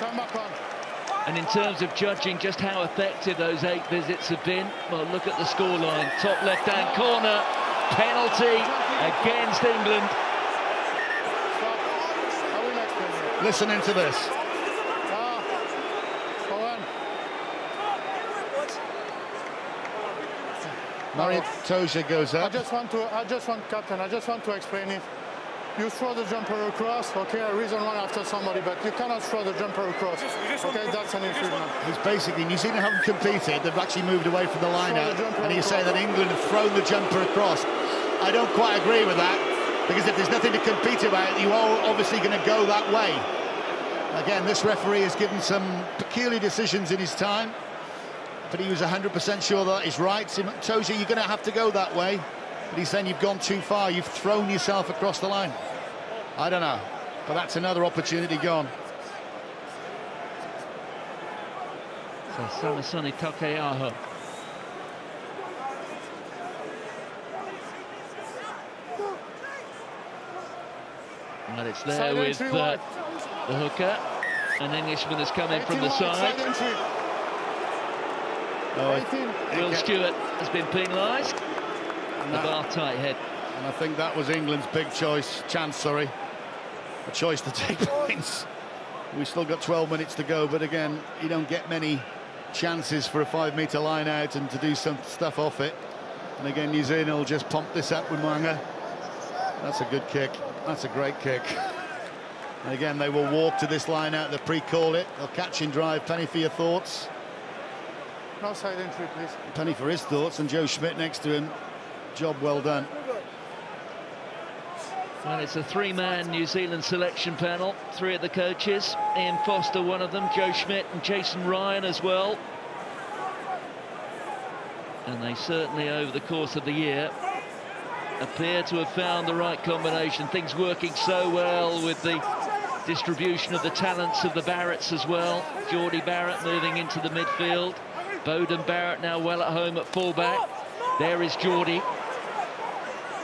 And in terms of judging just how effective those 8 visits have been, well, look at the scoreline. Top left-hand corner, penalty against England. Listen into this. Marius Toja goes up. Captain, I just want to explain it. You throw the jumper across, okay, a reason run after somebody, but you cannot throw the jumper across. Okay, that's an infringement. He's basically, New Zealand haven't competed, they've actually moved away from the line out, and he's saying that England have thrown the jumper across. I don't quite agree with that, because if there's nothing to compete about, you are obviously going to go that way. Again, this referee has given some peculiar decisions in his time, but he was 100% sure that is right. Toja, you're going to have to go that way. But he's saying you've gone too far, you've thrown yourself across the line. I don't know, but that's another opportunity gone. So Samasoni Takeaho. And it's there with the hooker. An Englishman has come in from the side. Will Stewart has been penalised. The bar tight head. And I think that was England's big chance, a choice to take points. We've still got 12 minutes to go, but again, you don't get many chances for a 5-metre line out and to do some stuff off it. And again, New Zealand will just pump this up with Moanga. That's a good kick. That's a great kick. And again, they will walk to this line out. They pre-call it. They'll catch and drive. Penny, for your thoughts. No side entry, please. Penny for his thoughts, and Joe Schmidt next to him. Job well done. Well, it's a 3-man New Zealand selection panel. 3 of the coaches. Ian Foster, one of them. Joe Schmidt and Jason Ryan as well. And they certainly, over the course of the year, appear to have found the right combination. Things working so well with the distribution of the talents of the Barretts as well. Geordie Barrett moving into the midfield. Bowden Barrett now well at home at fullback. There is Geordie.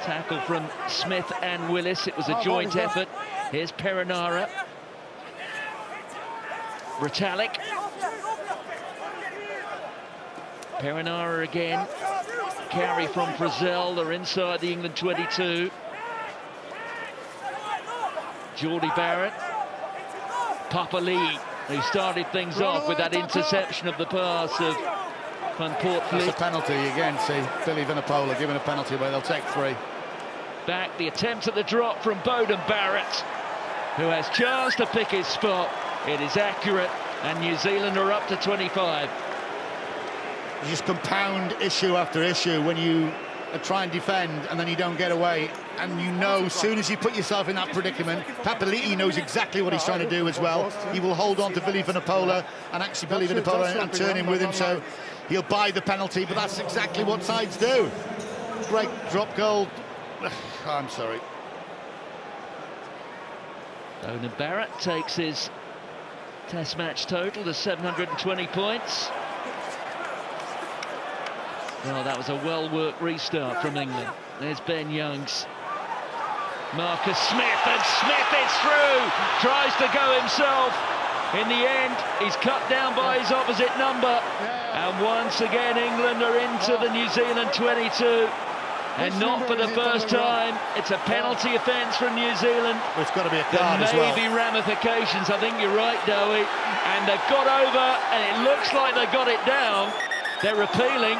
Tackle from Smith and Willis. It was a joint effort. Here's Perinara. Retallick. Perinara again. Carry from Frizzell. They're inside the England 22. Geordie Barrett. Papa Lee, who started things off with that interception of the pass of Van Poortvliet. That's a penalty again. See, Billy Vunipola giving a penalty away. They'll take 3. Back, the attempt at the drop from Bowden Barrett, who has chance to pick his spot. It is accurate, and New Zealand are up to 25. You just compound issue after issue when you try and defend and then you don't get away, and you know as soon as you put yourself in that predicament, Papali'i knows exactly what he's trying to do as well. He will hold on to Billy Vunipola, and actually Billy Vunipola and turn him with him, so he'll buy the penalty, but that's exactly what sides do. Great drop goal. I'm sorry. Bowden Barrett takes his Test match total to 720 points. Well, that was a well-worked restart from England. There's Ben Youngs. Marcus Smith, and Smith is through! Tries to go himself. In the end, he's cut down by his opposite number. And once again, England are into the New Zealand 22. And not for the first time. It's a penalty offence from New Zealand. It's got to be a card as well. There may be ramifications, I think you're right, Dowie. And they've got over, and it looks like they got it down. They're appealing.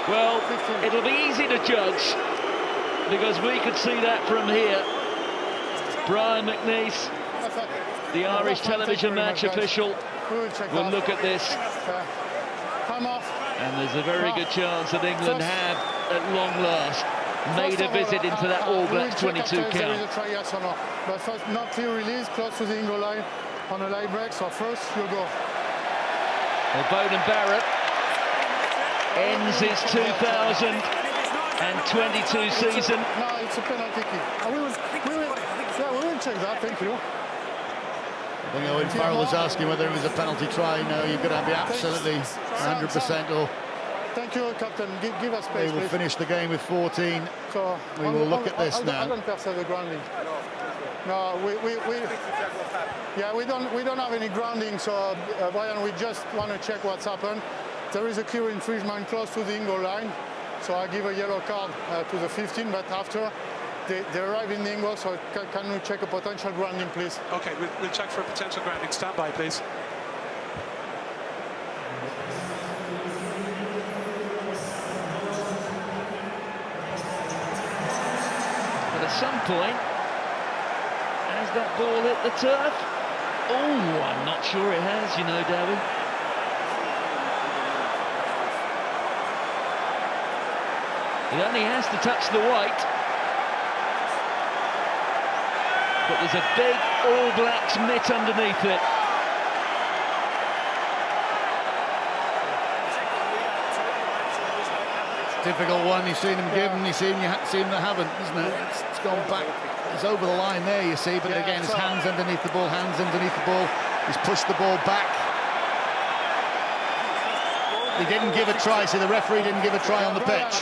Well, it'll be easy to judge, because we could see that from here. Brian McNeice, the Irish television match official, will look at this. And there's a very good chance that England have, at long last, made a visit into that All Blacks 22 count. But first, not clear release, close to the England line on a line break, so first you go. Well, Bowden Barrett ends his 2022 season. No, it's a penalty kick. We will check that, thank you. I think Owen Farrell was asking whether it was a penalty try. No, you're going to be absolutely 100%. Or thank you, Captain. Give us space, they will finish the game with 14. So we will look at this now. I don't perceive the grounding. No, we don't have any grounding. So Brian, we just want to check what's happened. There is a clear infringement close to the Ingo line, so I give a yellow card to the 15. But after they arrive in the Ingo, so can we check a potential grounding, please? Okay, we'll check for a potential grounding. Stand by, please. But at some point, has that ball hit the turf? Oh, I'm not sure it has, you know, Dowie. It only has to touch the white. But there's a big All Blacks mitt underneath it. Difficult one. You've seen him give and you've seen them haven't, isn't it? It's gone back. It's over the line there, you see, but again, his hands underneath the ball, He's pushed the ball back. He didn't give a try, so the referee didn't give a try on the pitch.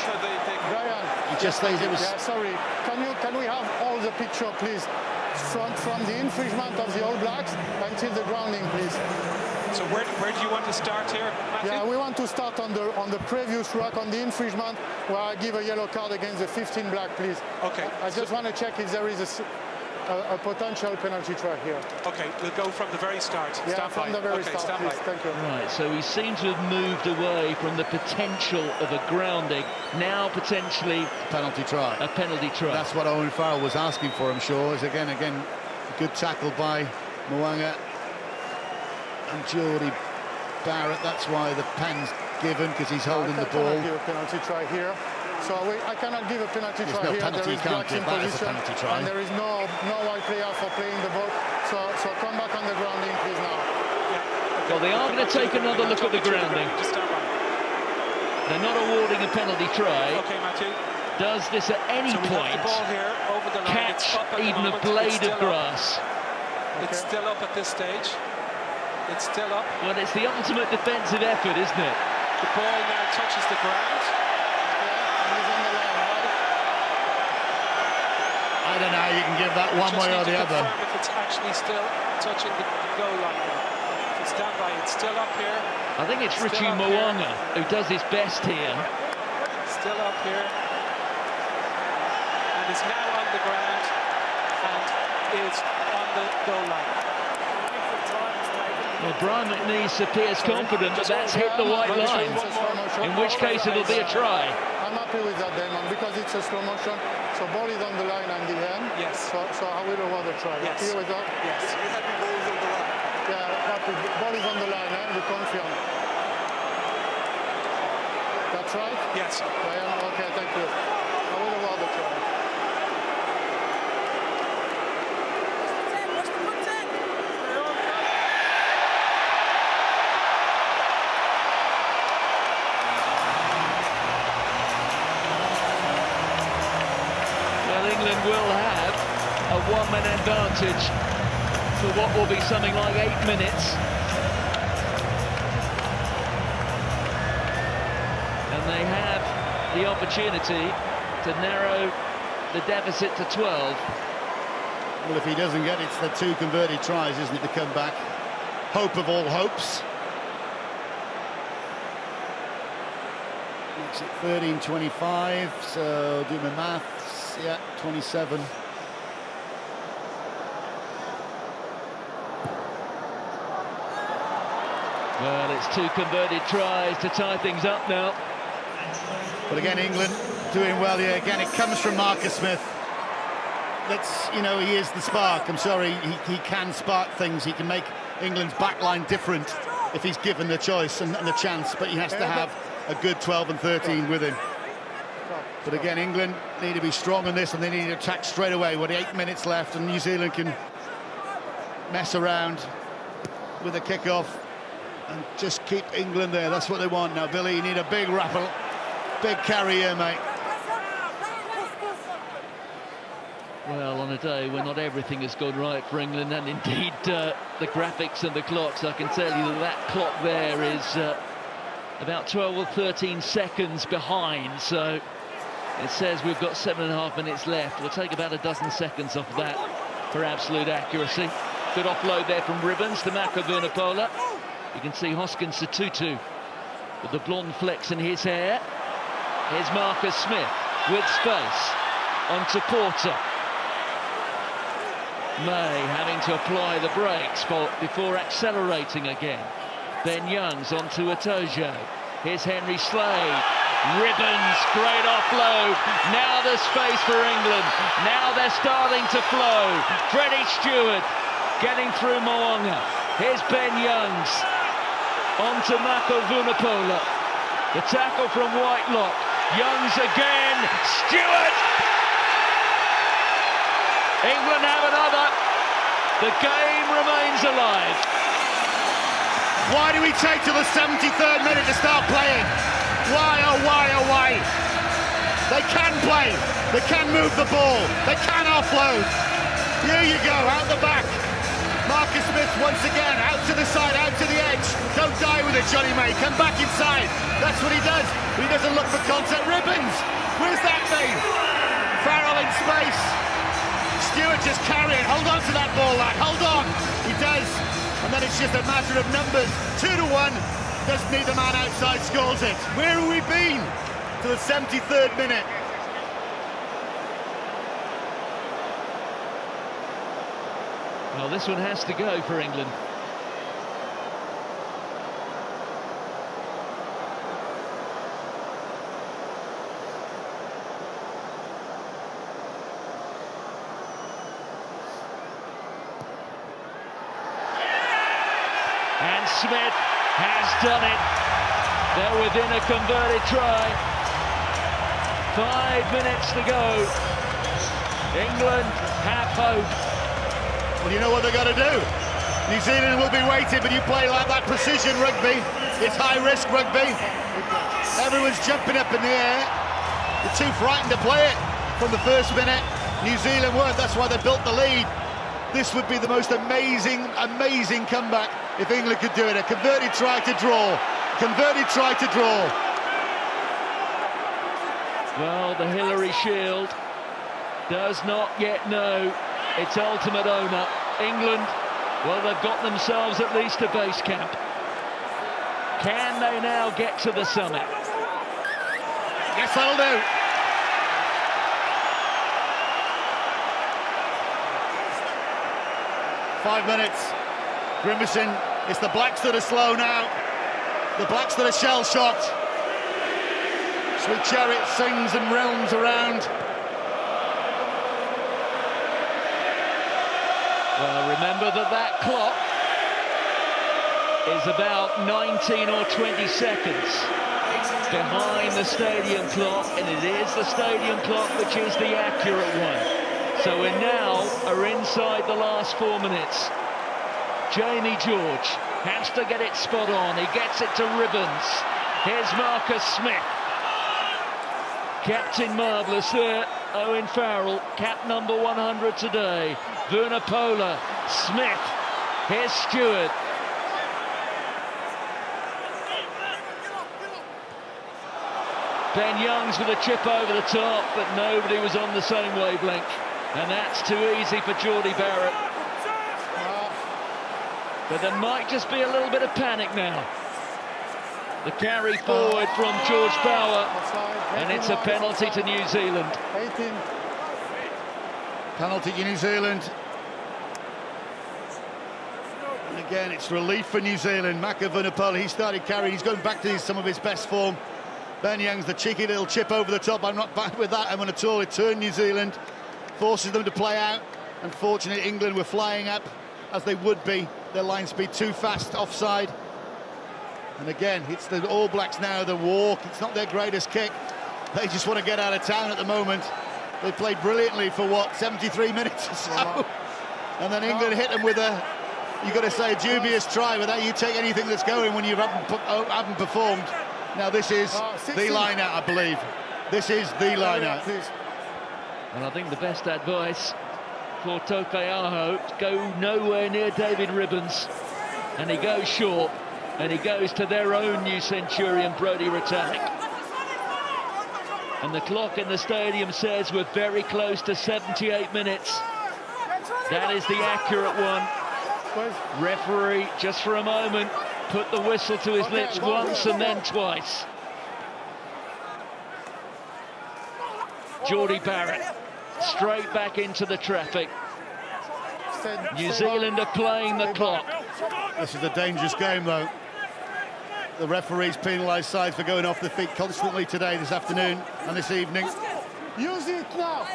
He just says it was... Yeah, sorry. Can we have all the picture, please? From the infringement of the All Blacks until the grounding, please. So where do you want to start here, Matthew? Yeah, we want to start on the previous ruck, on the infringement, where I give a yellow card against the 15 black, please. Okay. I just want to check if there is a potential penalty try here. Okay, we'll go from the very start. Yeah, stand from by. the very start, stand please. by. Thank you. Right, so we seem to have moved away from the potential of a grounding. Now potentially penalty try. A penalty try. That's what Owen Farrell was asking for, I'm sure. Is again, good tackle by Mo'unga and Geordie Barrett. That's why the pen's given, because he's holding the ball. I cannot give a penalty try here. So I cannot give a penalty try here. Penalty, there is blacks in position, and there is no white player for playing the ball. So come back on the grounding, please, now. Well, they are going to take another look at the grounding. Just stand by. They're not awarding a penalty try. Okay, Matthew. Does this at any So we have point the ball here over the line. It's catch up at the even a moment. blade It's of still up. grass? It's still up at this stage. It's still up. Well, it's the ultimate defensive effort, isn't it? The ball now touches the ground. I don't know how you can give that one way or the other. If it's actually still touching the goal line now. If you stand by, it's still up here. I think it's Still Richie up Mwanga who does his best here. Still up here. And is now on the ground and is on the goal line. Well, Brian McNeese appears confident that that's hit the white line, in which case it'll be a try. I'm happy with that, Damon, because it's a slow motion. So ball is on the line and the end. Yes. So I will award a try. Yes. Happy with that? Yes. Yeah, happy. Ball is on the line, we confirm. That's right? Yes. Ryan, okay, thank you. I will award the try. Well, England will have a one-man advantage for what will be something like 8 minutes. And they have the opportunity to narrow the deficit to 12. Well, if he doesn't get it, it's the 2 converted tries, isn't it, to come back? Hope of all hopes. Makes it 13-25, so do my maths, yeah, 27. Well, it's 2 converted tries to tie things up now. But again, England doing well here. Again, it comes from Marcus Smith. That's, you know, he is the spark. I'm sorry, he can spark things. He can make England's backline different if he's given the choice and the chance, but he has to have a good 12 and 13 with him. But again, England need to be strong on this, and they need to attack straight away with 8 minutes left, and New Zealand can mess around with a kick-off and just keep England there. That's what they want now. Billy, you need a big rappel, big carry here, mate. Well, on a day when not everything has gone right for England, and indeed the graphics and the clocks, I can tell you that that clock there is about 12 or 13 seconds behind, so it says we've got 7.5 minutes left. We'll take about a dozen seconds off that for absolute accuracy. Good offload there from Ribbons to Mako Vunipola. You can see Hoskins Sotutu with the blonde flecks in his hair. Here's Marcus Smith with space onto Porter. May having to apply the brakes before accelerating again. Ben Youngs onto Atojo. Here's Henry Slade. Ribbons, great offload. Now there's space for England. Now they're starting to flow. Freddie Stewart getting through Mo'unga. Here's Ben Youngs onto Mako Vunipola. The tackle from Whitelock. Youngs again. Stewart. England have another. The game remains alive. Why do we take till the 73rd minute to start playing? Why, oh why, oh why? They can play. They can move the ball. They can offload. Here you go, out the back. Marcus Smith once again, out to the side, out to the edge. Don't die with it, Johnny May. Come back inside. That's what he does. He doesn't look for contact. Ribbons. Where's that made? Farrell in space. Stewart just carrying. Hold on to that ball, lad. Hold on. He does. And then it's just a matter of numbers. 2-1. Doesn't need the man outside, scores it. Where have we been? To the 73rd minute. Well, this one has to go for England. And Smith has done it. They're within a converted try. 5 minutes to go. England have hope. Well, you know what they've got to do. New Zealand will be waiting, but you play like that precision rugby. It's high-risk rugby. Everyone's jumping up in the air. They're too frightened to play it from the first minute. New Zealand weren't, that's why they built the lead. This would be the most amazing comeback if England could do it. A converted try to draw. Converted try to draw. Well, the Hillary Shield does not yet know its ultimate owner. England, well, they've got themselves at least a base camp. Can they now get to the summit? Yes, that'll do. Five minutes. Grimacing. It's the Blacks that are slow now. The Blacks that are shell-shocked. Sweet Chariot sings and realms around. Well, remember that clock is about 19 or 20 seconds behind the stadium clock, and it is the stadium clock which is the accurate one. So we now are inside the last 4 minutes. Jamie George has to get it spot on. He gets it to Ribbons. Here's Marcus Smith. Captain Marvellous there. Owen Farrell, cap number 100 today. Vunipola, Smith. Here's Stewart. Ben Youngs with a chip over the top, but nobody was on the same wavelength. And that's too easy for Geordie Barrett. But there might just be a little bit of panic now. The carry forward from George Bower, and it's a penalty to New Zealand. 18. Penalty to New Zealand. And again, it's relief for New Zealand. Maka Vunipola, he started carrying, he's going back to some of his best form. Ben Youngs, the cheeky little chip over the top. I'm not back with that one at all. It turned New Zealand, forces them to play out. Unfortunately, England were flying up, as they would be. Their line speed too fast, offside. And again, it's the All Blacks now, the walk. It's not their greatest kick. They just want to get out of town at the moment. They played brilliantly for, what, 73 minutes or so? And then England hit them with a, you've got to say, a dubious try. Without you take anything that's going when you haven't performed. Now this is the line-out, I believe. This is the line-out. And I think the best advice for Tokeaho, go nowhere near David Ribbons. And he goes short, and he goes to their own new centurion, Brodie Retallick. And the clock in the stadium says we're very close to 78 minutes. That is the accurate one. Referee, just for a moment, put the whistle to his lips once and then twice. Geordie Barrett, straight back into the traffic. New Zealand are playing the clock. This is a dangerous game, though. The referees penalised sides for going off the feet constantly today, this afternoon and this evening. Use it now.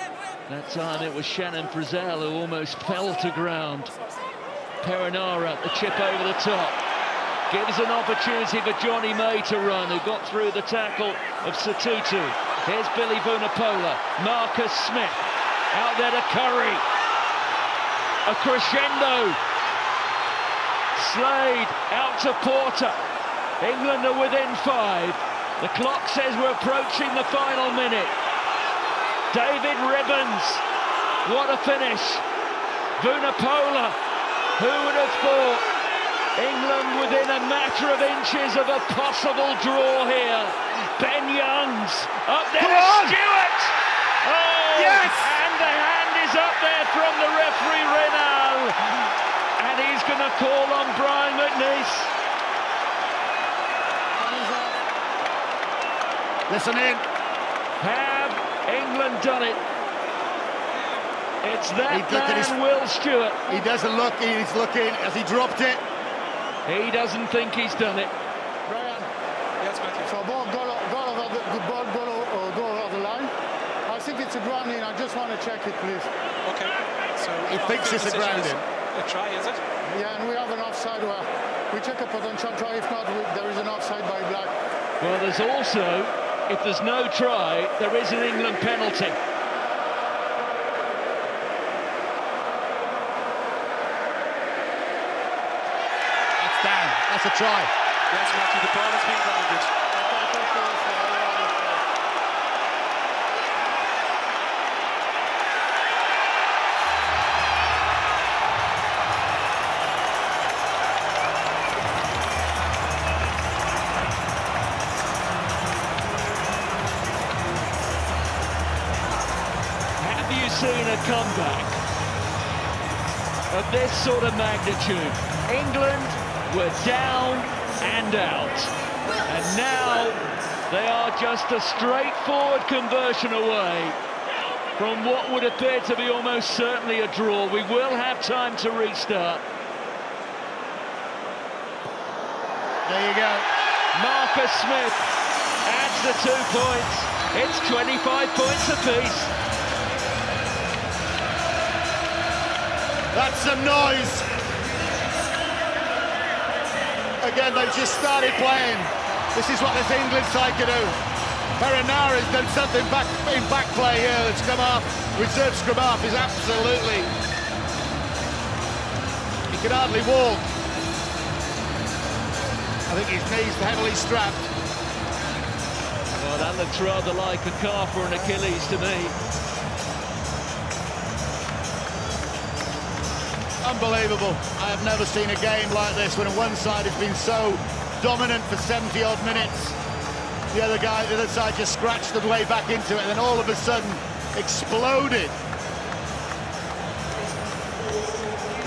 That time it was Shannon Frizzell who almost fell to ground. Perinara, the chip over the top. Gives an opportunity for Johnny May to run, who got through the tackle of Satutu. Here's Billy Vunipola, Marcus Smith, out there to Curry. A crescendo. Slade out to Porter. England are within 5. The clock says we're approaching the final minute. David Ribbons, what a finish. Vunipola, who would have thought? England within a matter of inches of a possible draw here. Ben Youngs up there to Stewart. Oh, yes! And the hand is up there from the referee, Renal. And he's going to call on Brian McNeice. Listen in. Have England done it? It's that man, Will Stewart. He doesn't look, he's looking, has he dropped it? He doesn't think he's done it. Brian. Yes, Matthew. So ball go over the line. I think it's a grounding. I just want to check it, please. Okay. So He thinks it's a grounding. A try, is it? Yeah, and we have an offside where we check a potential try. If not, there is an offside by Black. Well, there's also, if there's no try, there is an England penalty. That's down. That's a try. Yes, Matthew, the ball has been grounded. Have you seen a comeback of this sort of magnitude? England were down and out, and now they are just a straightforward conversion away from what would appear to be almost certainly a draw. We will have time to restart. There you go. Marcus Smith adds the 2 points. It's 25 points apiece. That's some noise. Again, they've just started playing. This is what this England side can do. Perenara's done something in back play here that's come off. Reserve scrum off is absolutely... He can hardly walk. I think his knee's heavily strapped. Well, that looks rather like a calf or an Achilles to me. Unbelievable. I have never seen a game like this when one side has been so dominant for 70-odd minutes. The other side just scratched the way back into it and then all of a sudden exploded.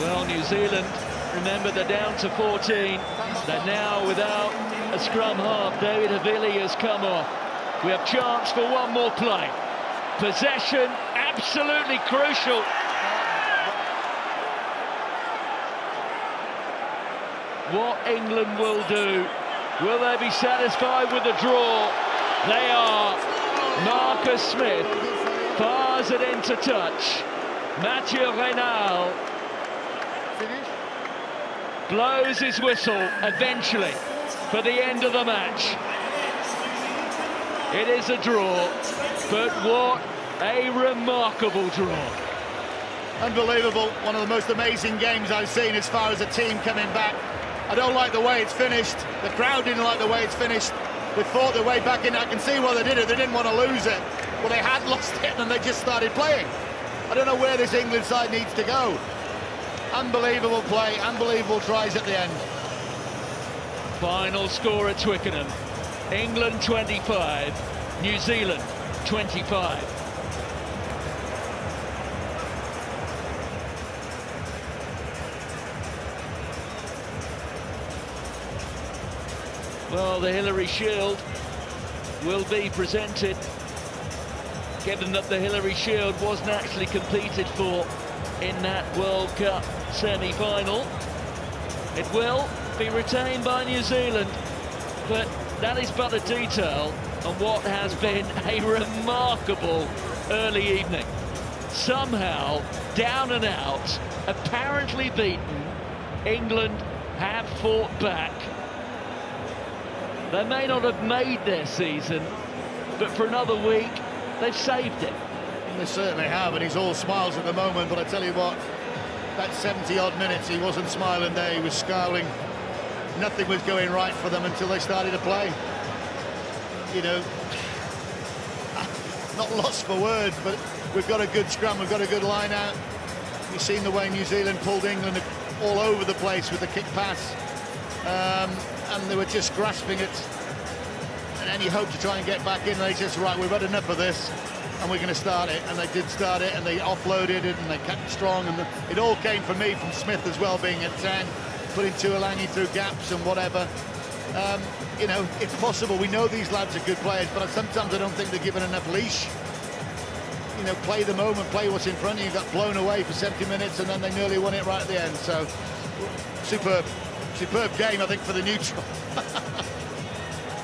Well, New Zealand, remember, they're down to 14. They're now without a scrum half. David Havili has come off. We have chance for one more play. Possession, absolutely crucial. What England will do. Will they be satisfied with the draw? They are. Marcus Smith fires it into touch. Mathieu Reynal blows his whistle eventually for the end of the match. It is a draw, but what a remarkable draw. Unbelievable. One of the most amazing games I've seen as far as a team coming back. I don't like the way it's finished. The crowd didn't like the way it's finished. They fought their way back in. I can see why they did it. They didn't want to lose it. Well, they had lost it and they just started playing. I don't know where this England side needs to go. Unbelievable play, unbelievable tries at the end. Final score at Twickenham. England 25, New Zealand 25. Well, the Hillary Shield will be presented, given that the Hillary Shield wasn't actually competed for in that World Cup semi-final. It will be retained by New Zealand, but that is but a detail on what has been a remarkable early evening. Somehow, down and out, apparently beaten, England have fought back. They may not have made their season, but for another week, they've saved it. They certainly have, and he's all smiles at the moment, but I tell you what, that 70-odd minutes, he wasn't smiling there, he was scowling. Nothing was going right for them until they started to play. You know, not lost for words, but we've got a good scrum, we've got a good line out. You've seen the way New Zealand pulled England all over the place with the kick pass. And they were just grasping it, and any hope to try and get back in. They just, right, we've had enough of this and we're going to start it. And they did start it, and they offloaded it and they kept strong, and it all came from me, from Smith as well, being at 10, putting Tuilagi through gaps and whatever. You know, it's possible. We know these lads are good players, but sometimes I don't think they're given enough leash. You know, play the moment, play what's in front of you. Got blown away for 70 minutes and then they nearly won it right at the end. So superb game, I think, for the neutral.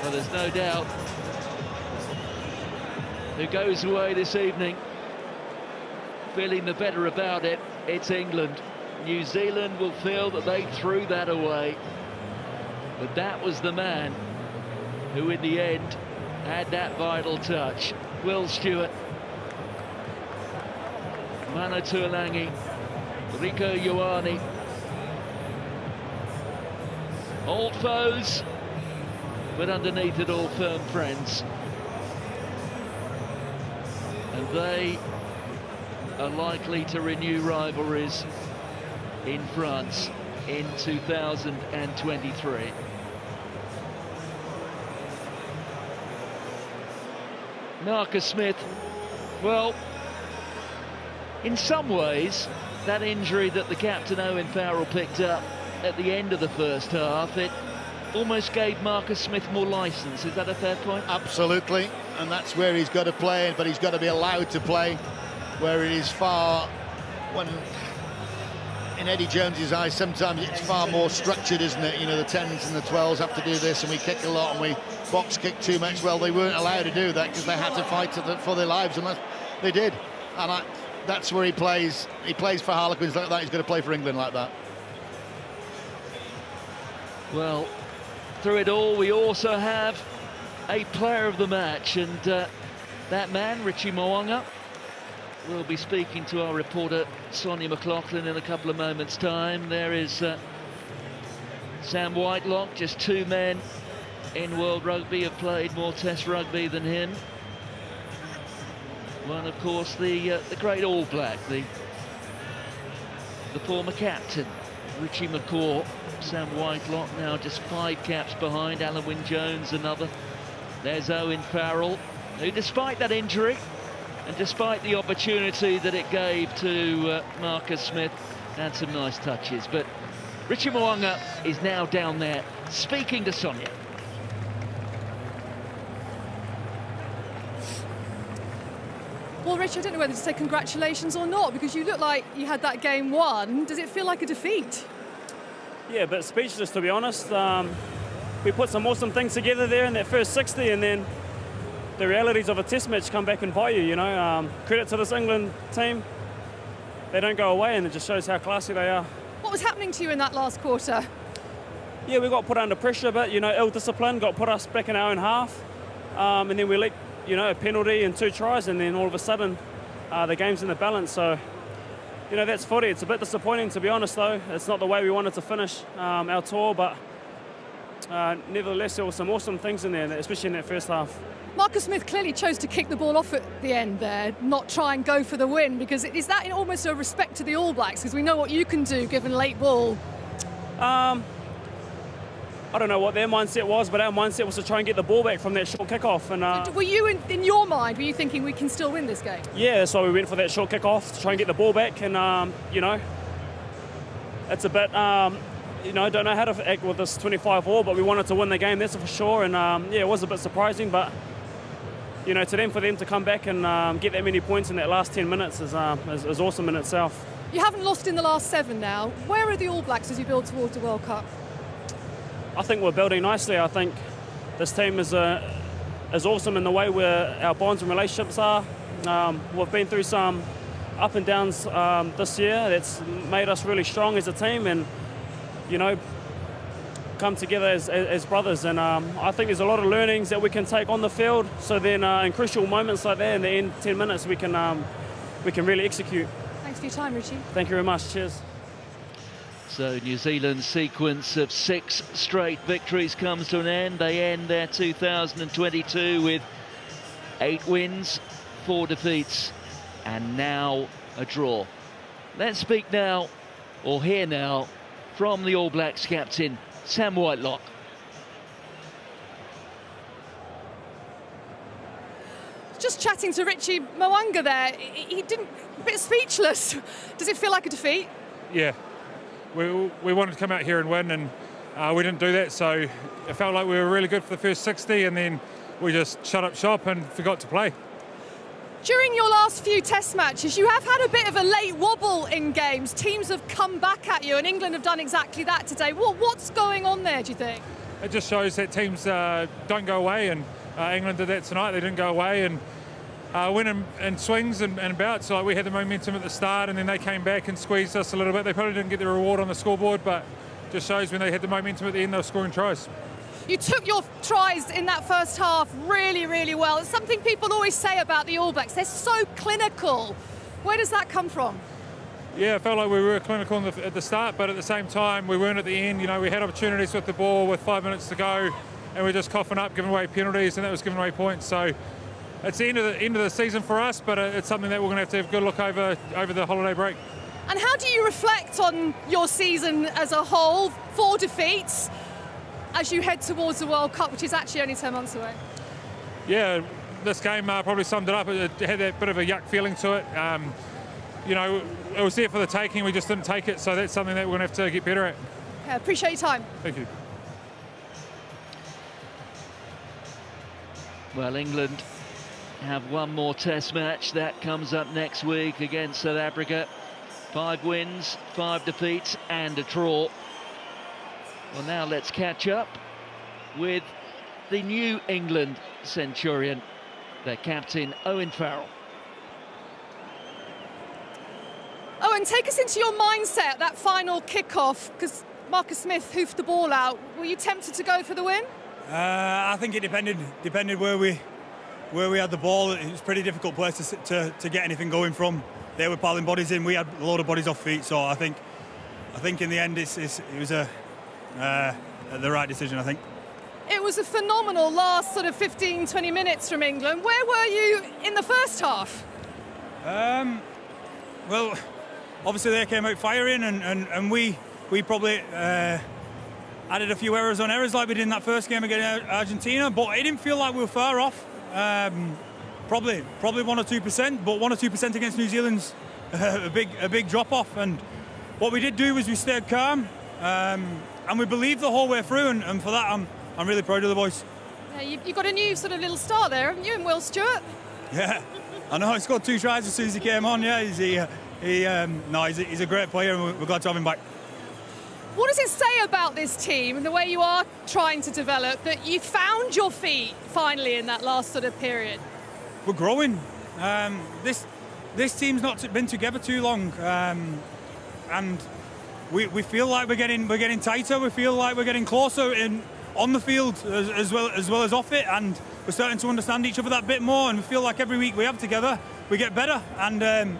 Well, there's no doubt who goes away this evening feeling the better about it. It's England. New Zealand will feel that they threw that away, but that was the man who in the end had that vital touch. Will Stewart, Mana Tuilagi, Rieko Ioane. Old foes but underneath it all, firm friends. And they are likely to renew rivalries in France in 2023. Marcus Smith, well, in some ways, that injury that the captain Owen Farrell picked up at the end of the first half, it almost gave Marcus Smith more licence. Is that a fair point? Absolutely, and that's where he's got to play, but he's got to be allowed to play where it is far, when in Eddie Jones's eyes, sometimes it's far more structured, isn't it? You know, the 10s and the 12s have to do this, and we kick a lot, and we box kick too much. Well, they weren't allowed to do that because they had to fight for their lives, and they did. And that's where he plays. He plays for Harlequins like that. He's going to play for England like that. Well, through it all, we also have a player of the match, and that man, Richie Mo'unga. We'll be speaking to our reporter Sonia McLaughlin in a couple of moments' time. There is Sam Whitelock. Just two men in World Rugby have played more Test rugby than him. One, of course, the great All Black, the former captain, Richie McCaw. Sam Whitelock now just 5 caps behind. Alan Wynne-Jones, another. There's Owen Farrell, who, despite that injury, and despite the opportunity that it gave to Marcus Smith, had some nice touches. But Richie Mo'unga is now down there speaking to Sonia. Well, Richie, I don't know whether to say congratulations or not, because you look like you had that game won. Does it feel like a defeat? Yeah, a bit speechless, to be honest. We put some awesome things together there in that first 60, and then the realities of a test match come back and bite you, you know. Credit to this England team. They don't go away, and it just shows how classy they are. What was happening to you in that last quarter? Yeah, we got put under pressure a bit, you know, ill-discipline, got put us back in our own half. And then we leaked, you know, a penalty and 2 tries, and then all of a sudden the game's in the balance. So, you know, that's footy. It's a bit disappointing, to be honest, though. It's not the way we wanted to finish our tour, but nevertheless, there were some awesome things in there, especially in that first half. Marcus Smith clearly chose to kick the ball off at the end there, not try and go for the win, because is that in almost a respect to the All Blacks? Because we know what you can do given late ball. I don't know what their mindset was, but our mindset was to try and get the ball back from that short kick-off. And were you, in your mind, were you thinking we can still win this game? Yeah, so we went for that short kick-off to try and get the ball back. And, you know, it's a bit, you know, I don't know how to act with this 25 all, but we wanted to win the game, that's for sure. And, yeah, it was a bit surprising, but, you know, for them to come back and get that many points in that last 10 minutes is awesome in itself. You haven't lost in the last 7 now. Where are the All Blacks as you build towards the World Cup? I think we're building nicely. I think this team is awesome in the way where our bonds and relationships are. We've been through some up and downs this year that's made us really strong as a team, and, you know, come together as brothers. And I think there's a lot of learnings that we can take on the field, so then in crucial moments like that in the end 10 minutes we can really execute. Thanks for your time, Richie. Thank you very much. Cheers. So New Zealand's sequence of 6 straight victories comes to an end. They end their 2022 with 8 wins, 4 defeats, and now a draw. Let's speak now, or hear now, from the All Blacks captain, Sam Whitelock. Just chatting to Richie Mo'unga there, he didn't, a bit speechless. Does it feel like a defeat? Yeah. We wanted to come out here and win, and we didn't do that, so it felt like we were really good for the first 60, and then we just shut up shop and forgot to play. During your last few test matches, you have had a bit of a late wobble in games. Teams have come back at you, and England have done exactly that today. What's going on there, do you think? It just shows that teams don't go away, and England did that tonight. They didn't go away and went in swings and bouts. Like, we had the momentum at the start, and then they came back and squeezed us a little bit. They probably didn't get the reward on the scoreboard, but just shows when they had the momentum at the end, they were scoring tries. You took your tries in that first half really, really well. It's something people always say about the All Blacks. They're so clinical. Where does that come from? Yeah, I felt like we were clinical at the start, but at the same time, we weren't at the end. You know, we had opportunities with the ball with 5 minutes to go, and we're just coughing up, giving away penalties, and that was giving away points. So it's the end of the season for us, but it's something that we're going to have a good look over the holiday break. And how do you reflect on your season as a whole? 4 defeats as you head towards the World Cup, which is actually only 10 months away. Yeah, this game probably summed it up. It had that bit of a yuck feeling to it. You know, it was there for the taking, we just didn't take it, so that's something that we're going to have to get better at. Yeah, appreciate your time. Thank you. Well, England have one more test match. That comes up next week against South Africa. 5 wins, 5 defeats and a draw. Well, now let's catch up with the new England Centurion, their captain, Owen Farrell. Owen, take us into your mindset, that final kick-off, because Marcus Smith hoofed the ball out. Were you tempted to go for the win? I think it depended where we had the ball. It was a pretty difficult place to get anything going from. They were piling bodies in. We had a load of bodies off feet. So I think in the end it was the right decision, I think. It was a phenomenal last sort of 15, 20 minutes from England. Where were you in the first half? Well, obviously they came out firing, and we probably added a few errors on errors like we did in that first game against Argentina, but it didn't feel like we were far off. Probably 1 or 2%, but 1 or 2% against New Zealand's a big drop off. And what we did do was we stayed calm, and we believed the whole way through. And for that, I'm really proud of the boys. Yeah, you got a new sort of little star there, haven't you, in Will Stewart? Yeah, I know. He scored 2 tries as soon as he came on. Yeah, he's a great player, and we're glad to have him back. What does it say about this team and the way you are trying to develop that you found your feet finally in that last sort of period? We're growing. This team's not been together too long, and we feel like we're getting tighter. We feel like we're getting closer on the field as well as off it, and we're starting to understand each other that bit more. And we feel like every week we have together, we get better. And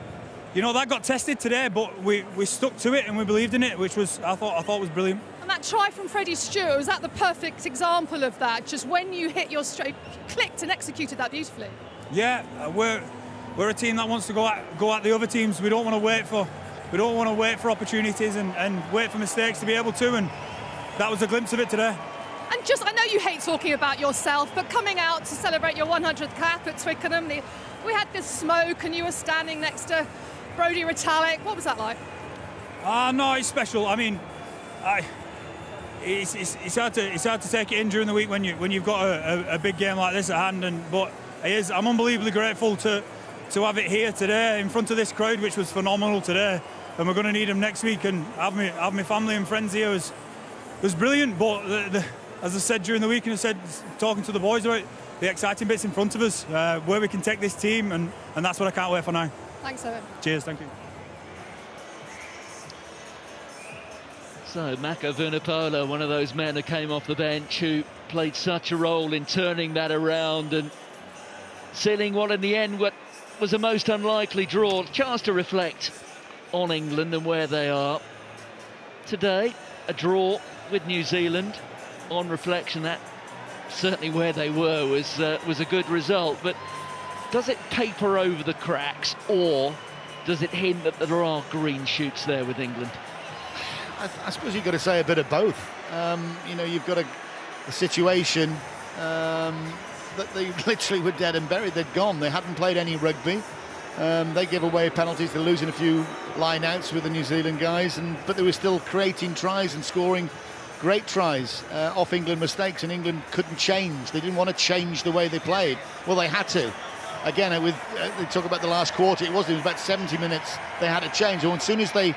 you know, that got tested today, but we stuck to it and we believed in it, which was I thought was brilliant. And that try from Freddie Stewart, was that the perfect example of that? Just when you hit your straight, clicked and executed that beautifully. Yeah, we're a team that wants to go at the other teams. We don't want to wait for opportunities and wait for mistakes to be able to. And that was a glimpse of it today. And just, I know you hate talking about yourself, but coming out to celebrate your 100th cap at Twickenham, we had this smoke and you were standing next to Brodie Retallick. What was that like? No, it's special. I mean, it's hard to take it in during the week when you've got a big game like this at hand. But I'm unbelievably grateful to have it here today in front of this crowd, which was phenomenal today. And we're going to need them next week. And have my family and friends here was brilliant. But as I said during the week, and I said talking to the boys about the exciting bits in front of us, where we can take this team, and that's what I can't wait for now. Thanks, Owen. Cheers, thank you. So Mako Vunipola, one of those men who came off the bench who played such a role in turning that around and sealing what in the end was a most unlikely draw. Chance to reflect on England and where they are. Today, a draw with New Zealand. On reflection, that certainly where they were was a good result, but does it paper over the cracks, or does it hint that there are green shoots there with England? I suppose you've got to say a bit of both. You know, you've got a situation that they literally were dead and buried. They'd gone. They hadn't played any rugby. They give away penalties. They're losing a few line-outs with the New Zealand guys, but they were still creating tries and scoring great tries off England mistakes, and England couldn't change. They didn't want to change the way they played. Well, they had to. Again, they talk about the last quarter. It was about 70 minutes they had to change. And as soon as they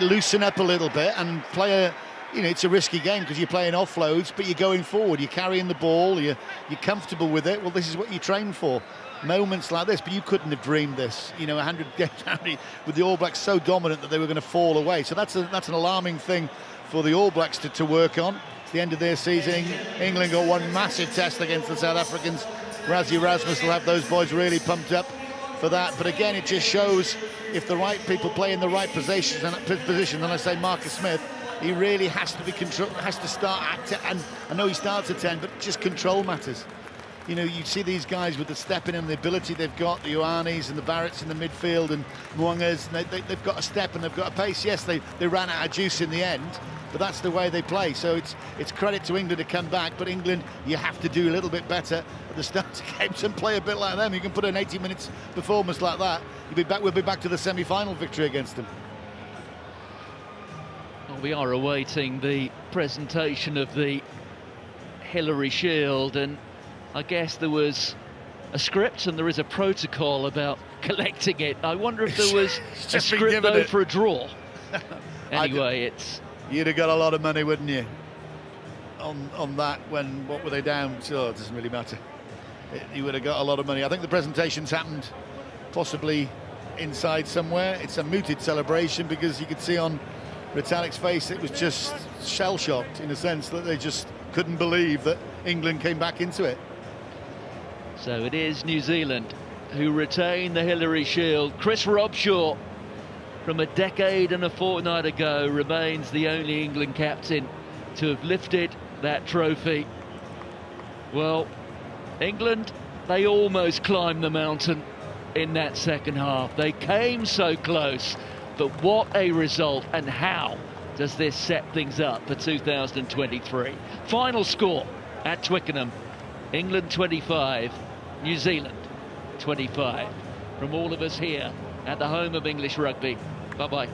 loosen up a little bit and play it's a risky game because you're playing offloads, but you're going forward, you're carrying the ball, you're comfortable with it. Well, this is what you train for. Moments like this, but you couldn't have dreamed this. 100 games with the All Blacks so dominant that they were going to fall away. So that's an alarming thing for the All Blacks to work on. It's the end of their season. England got one massive test against the South Africans. Rassie Erasmus will have those boys really pumped up for that. But again, it just shows if the right people play in the right positions, and I say Marcus Smith, He really has to be has to start at 10, and I know he starts at 10, but just control matters. You know, you see these guys with the stepping and the ability they've got, the Ioannis and the Barretts in the midfield and Mwangas, they've got a step and they've got a pace. Yes, they ran out of juice in the end, but that's the way they play. So it's credit to England to come back, but England, you have to do a little bit better at the start of games and play a bit like them. You can put an 80 minutes performance like that, we'll be back to the semi-final victory against them. Well, we are awaiting the presentation of the Hillary Shield, and I guess there was a script and there is a protocol about collecting it. I wonder if there was a script though for a draw. Anyway, you'd have got a lot of money, wouldn't you, on that? When what were they down? So it doesn't really matter. You would have got a lot of money. I think the presentations happened possibly inside somewhere. It's a mooted celebration because you could see on Retalic's face it was just shell-shocked in a sense that they just couldn't believe that England came back into it. So it is New Zealand who retain the Hillary Shield. Chris Robshaw, from a decade and a fortnight ago, remains the only England captain to have lifted that trophy. Well, England, they almost climbed the mountain in that second half. They came so close, but what a result, and how does this set things up for 2023? Final score at Twickenham, England 25, New Zealand 25. From all of us here at the home of English rugby, bye-bye.